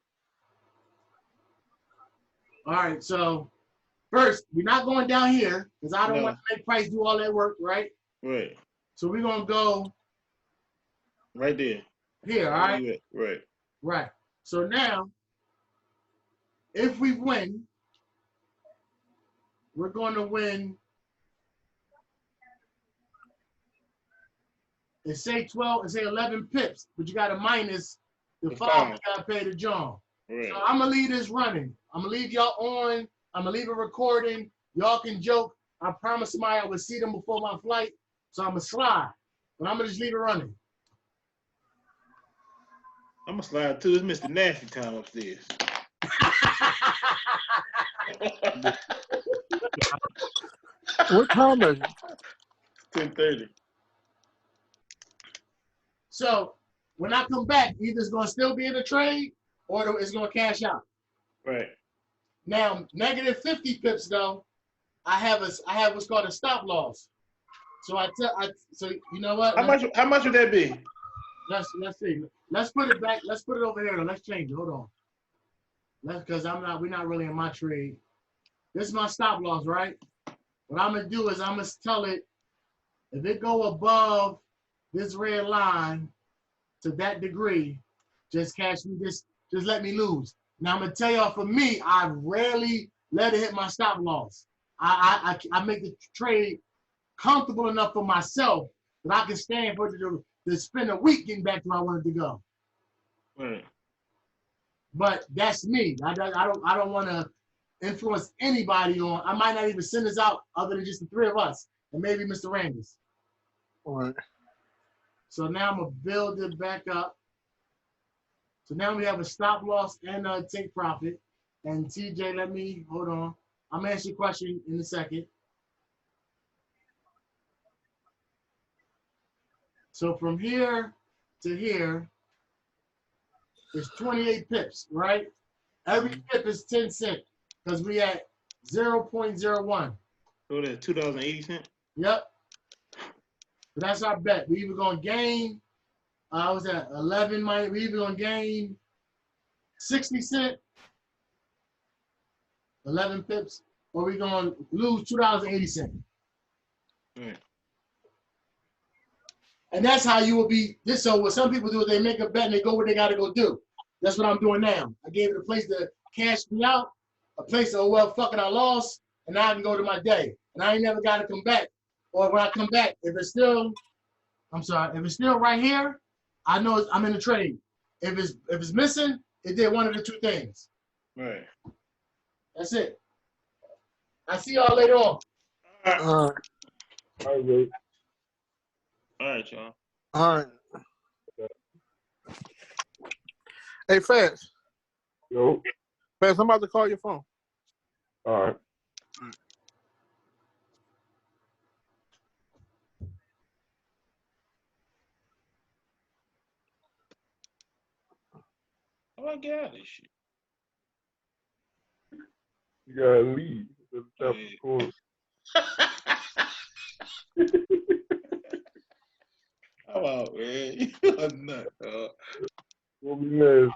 A: All right. So first, we're not going down here because I don't want to make price do all that work, right?
B: Right.
A: So we're gonna go
B: right there.
A: Here, all right?
B: Right.
A: Right. So now, if we win, we're going to win. It's say 12, it's say 11 pips, but you got to minus the 5 you got to pay to John. Right. So I'm going to leave this running. I'm going to leave y'all on. I'm going to leave it recording. Y'all can joke. I promised somebody I would see them before my flight. So I'm going to slide. But I'm going to just leave it running.
B: I'm going to slide too. It's Mr. Nasty time upstairs.
E: What time is it?
B: 10:30.
A: So when I come back, either it's going to still be in the trade or it's going to cash out.
B: Right.
A: Now, negative 50 pips though, I have what's called a stop loss. So so you know what?
B: How much would that be?
A: Let's see. Let's put it back. Let's put it over here. Let's change it. Hold on. Because we're not really in my trade. This is my stop loss, right? What I'm gonna do is I'm gonna tell it if it go above this red line to that degree, just catch me. Just let me lose. Now I'm gonna tell y'all. For me, I rarely let it hit my stop loss. I make the trade comfortable enough for myself that I can stand for it to spend a week getting back to where I wanted to go.
B: Right.
A: But that's me. I don't want to influence anybody on. I might not even send this out other than just the three of us and maybe Mr. Randis.
E: All right.
A: So now I'm gonna build it back up. So now we have a stop loss and a take profit. And TJ, let me hold on. I'm gonna ask you a question in a second. So from here to here is 28 pips, right? Every pip is 10 cents because we at 0.01.
B: So that's $2.80.
A: Yep. But that's our bet. We either gonna gain, I was at 11 minus, we either gonna gain 60 cents, 11 pips, or we gonna lose $2.80.
B: Right.
A: And that's how you will be. This. So what some people do is they make a bet and they go where they got to go do. That's what I'm doing now. I gave it a place to cash me out, a place to, oh, well, fucking I lost, and now I can go to my day. And I ain't never got to come back. Or when I come back, if it's still right here, I know I'm in the trade. If it's missing, it did one of the two things.
B: Right.
A: That's it. I see y'all later on.
C: All right.
B: All right, y'all.
E: All right. Hey, Fast.
C: Yo.
E: Fast, I'm about to call your phone.
C: All right.
B: How do I get out of this shit?
C: You gotta leave. That's cool.
B: How about, man? You're a nut, dog.
C: We'll be nice.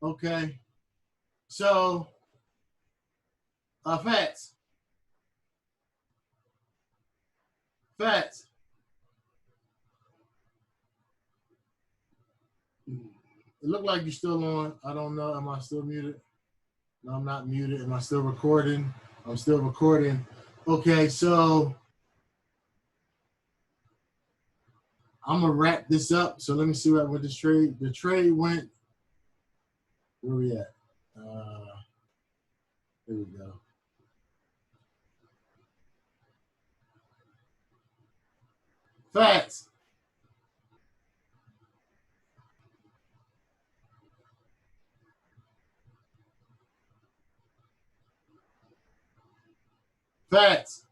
A: Okay. So, Fats. Fats. It looked like you're still on. I don't know. Am I still muted? No, I'm not muted. Am I still recording? I'm still recording. Okay, so I'm gonna wrap this up. So let me see what happened with this trade. The trade went. Where we at? Here we go. Facts. Facts.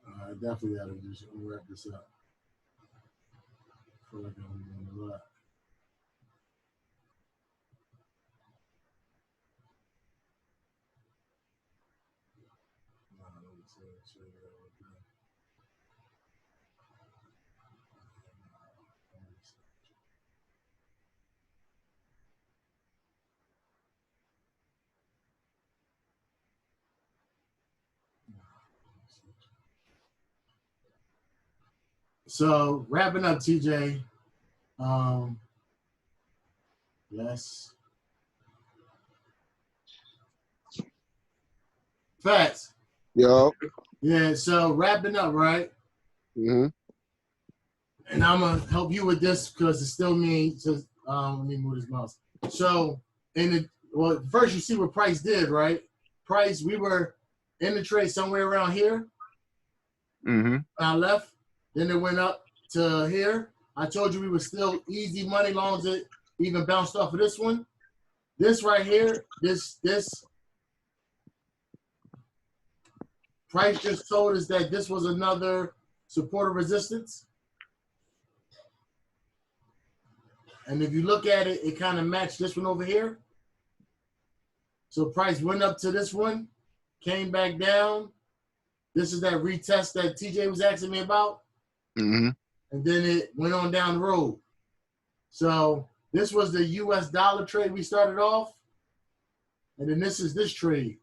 A: I definitely gotta just wrap this up. I feel like I'm doing a lot. So wrapping up, TJ. Yes. Facts.
C: Yo.
A: Yeah. So wrapping up, right?
C: Mm-hmm.
A: And I'm gonna help you with this because it's still me. To let me move this mouse. So first you see what Price did, right? Price, we were in the trade somewhere around here.
C: Mm-hmm.
A: I left. Then it went up to here. I told you we were still easy money, long as it even bounced off of this one. This right here, this Price just told us that this was another support or resistance. And if you look at it, it kind of matched this one over here. So Price went up to this one, came back down. This is that retest that TJ was asking me about.
C: Mm-hmm.
A: And then it went on down the road. So this was the US dollar trade we started off. And then this is this trade.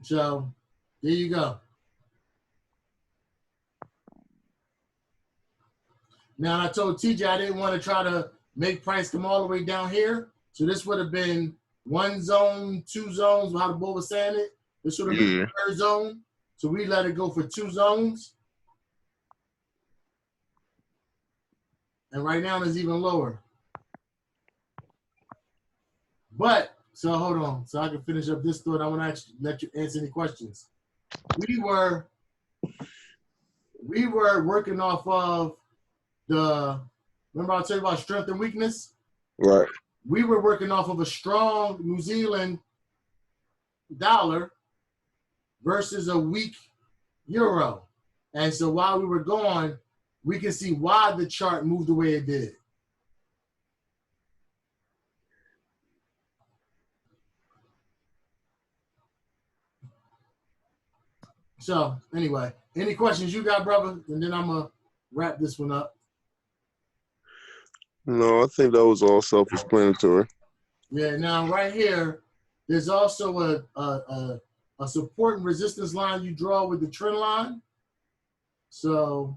A: So there you go. Now I told TJ I didn't want to try to make Price come all the way down here. So this would have been one zone, two zones, how the bull was saying it. This would have been the third zone. So we let it go for two zones. And right now it's even lower. But, so hold on. So I can finish up this thought. I want to actually let you answer any questions. We were working off of remember I told you about strength and weakness?
C: Right.
A: We were working off of a strong New Zealand dollar versus a weak euro. And so while we were gone, we can see why the chart moved the way it did. So anyway, any questions you got, brother? And then I'm going to wrap this one up.
C: No, I think that was all self-explanatory.
A: Yeah, now right here, there's also a support and resistance line you draw with the trend line. So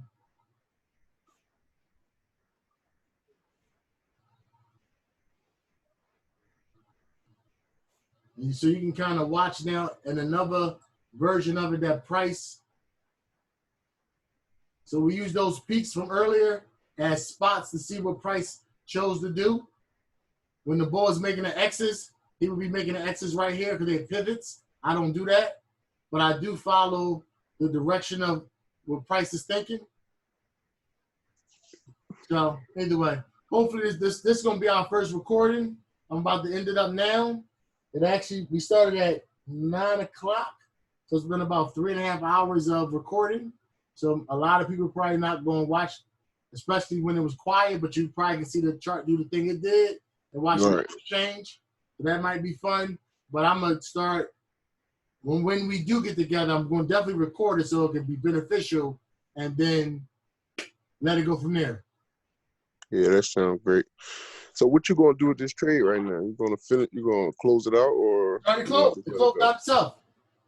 A: you can kind of watch now in another version of it, that Price. So we use those peaks from earlier as spots to see what Price chose to do. When the bull is making the X's, he would be making the X's right here because they're pivots. I don't do that, but I do follow the direction of what Price is thinking. So either way, hopefully this is going to be our first recording. I'm about to end it up now. We started at 9 o'clock, so it's been about 3.5 hours of recording. So a lot of people probably not going to watch, especially when it was quiet, but you probably can see the chart do the thing it did and watch it change. So that might be fun. But I'm going to start, when we do get together, I'm going to definitely record it so it can be beneficial. And then let it go from there.
C: Yeah, that sounds great. So what you gonna do with this trade right now? You gonna finish? You gonna close it out or?
A: Try to close. It closed out itself.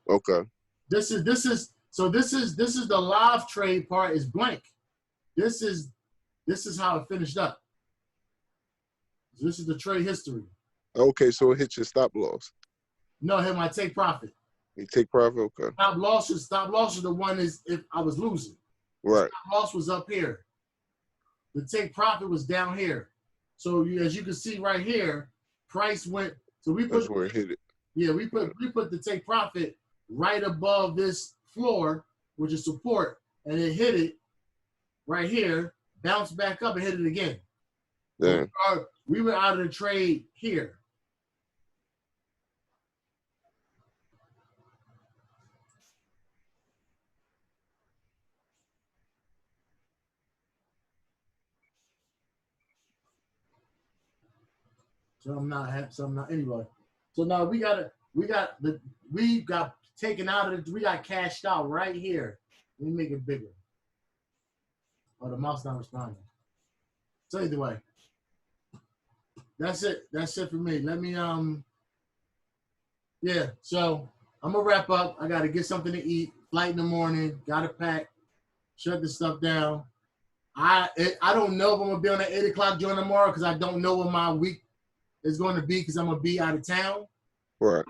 C: Okay.
A: This is the live trade part is blank. This is how it finished up. This is the trade history.
C: Okay, so it hit your stop loss.
A: No, it hit my take profit.
C: You take profit. Okay.
A: Stop loss is the one is if I was losing.
C: Right.
A: Stop loss was up here. The take profit was down here. So as you can see right here, price went. So we put.
C: That's where it hit it.
A: Yeah, we put the take profit right above this floor, which is support, and it hit it right here, bounced back up and hit it again.
C: Yeah.
A: We were out of the trade here. So I'm not anyway. So now we got taken out of it. We got cashed out right here. Let me make it bigger. Oh, the mouse not responding. So either way, that's it. That's it for me. Let me yeah. So I'm gonna wrap up. I gotta get something to eat. Flight in the morning. Gotta pack. Shut this stuff down. I don't know if I'm gonna be on at 8 o'clock joint tomorrow because I don't know what my week is going to be because I'm gonna be out of town.
C: Right.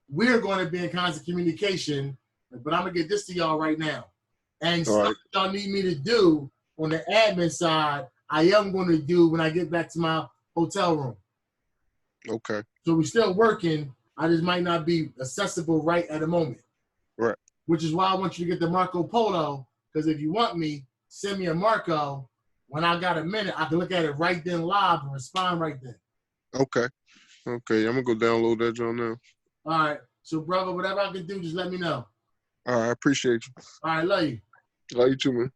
A: We're going to be in constant communication, but I'm gonna get this to y'all right now. And stuff y'all need me to do on the admin side, I am going to do when I get back to my hotel room.
C: Okay.
A: So we're still working. I just might not be accessible right at the moment.
C: Right.
A: Which is why I want you to get the Marco Polo, because if you want me, send me a Marco. When I got a minute, I can look at it right then live and respond right then.
C: Okay. Okay. I'm going to go download that joint now.
A: All right. So, brother, whatever I can do, just let me know.
C: All right. I appreciate you.
A: All right. Love you.
C: Love you too, man.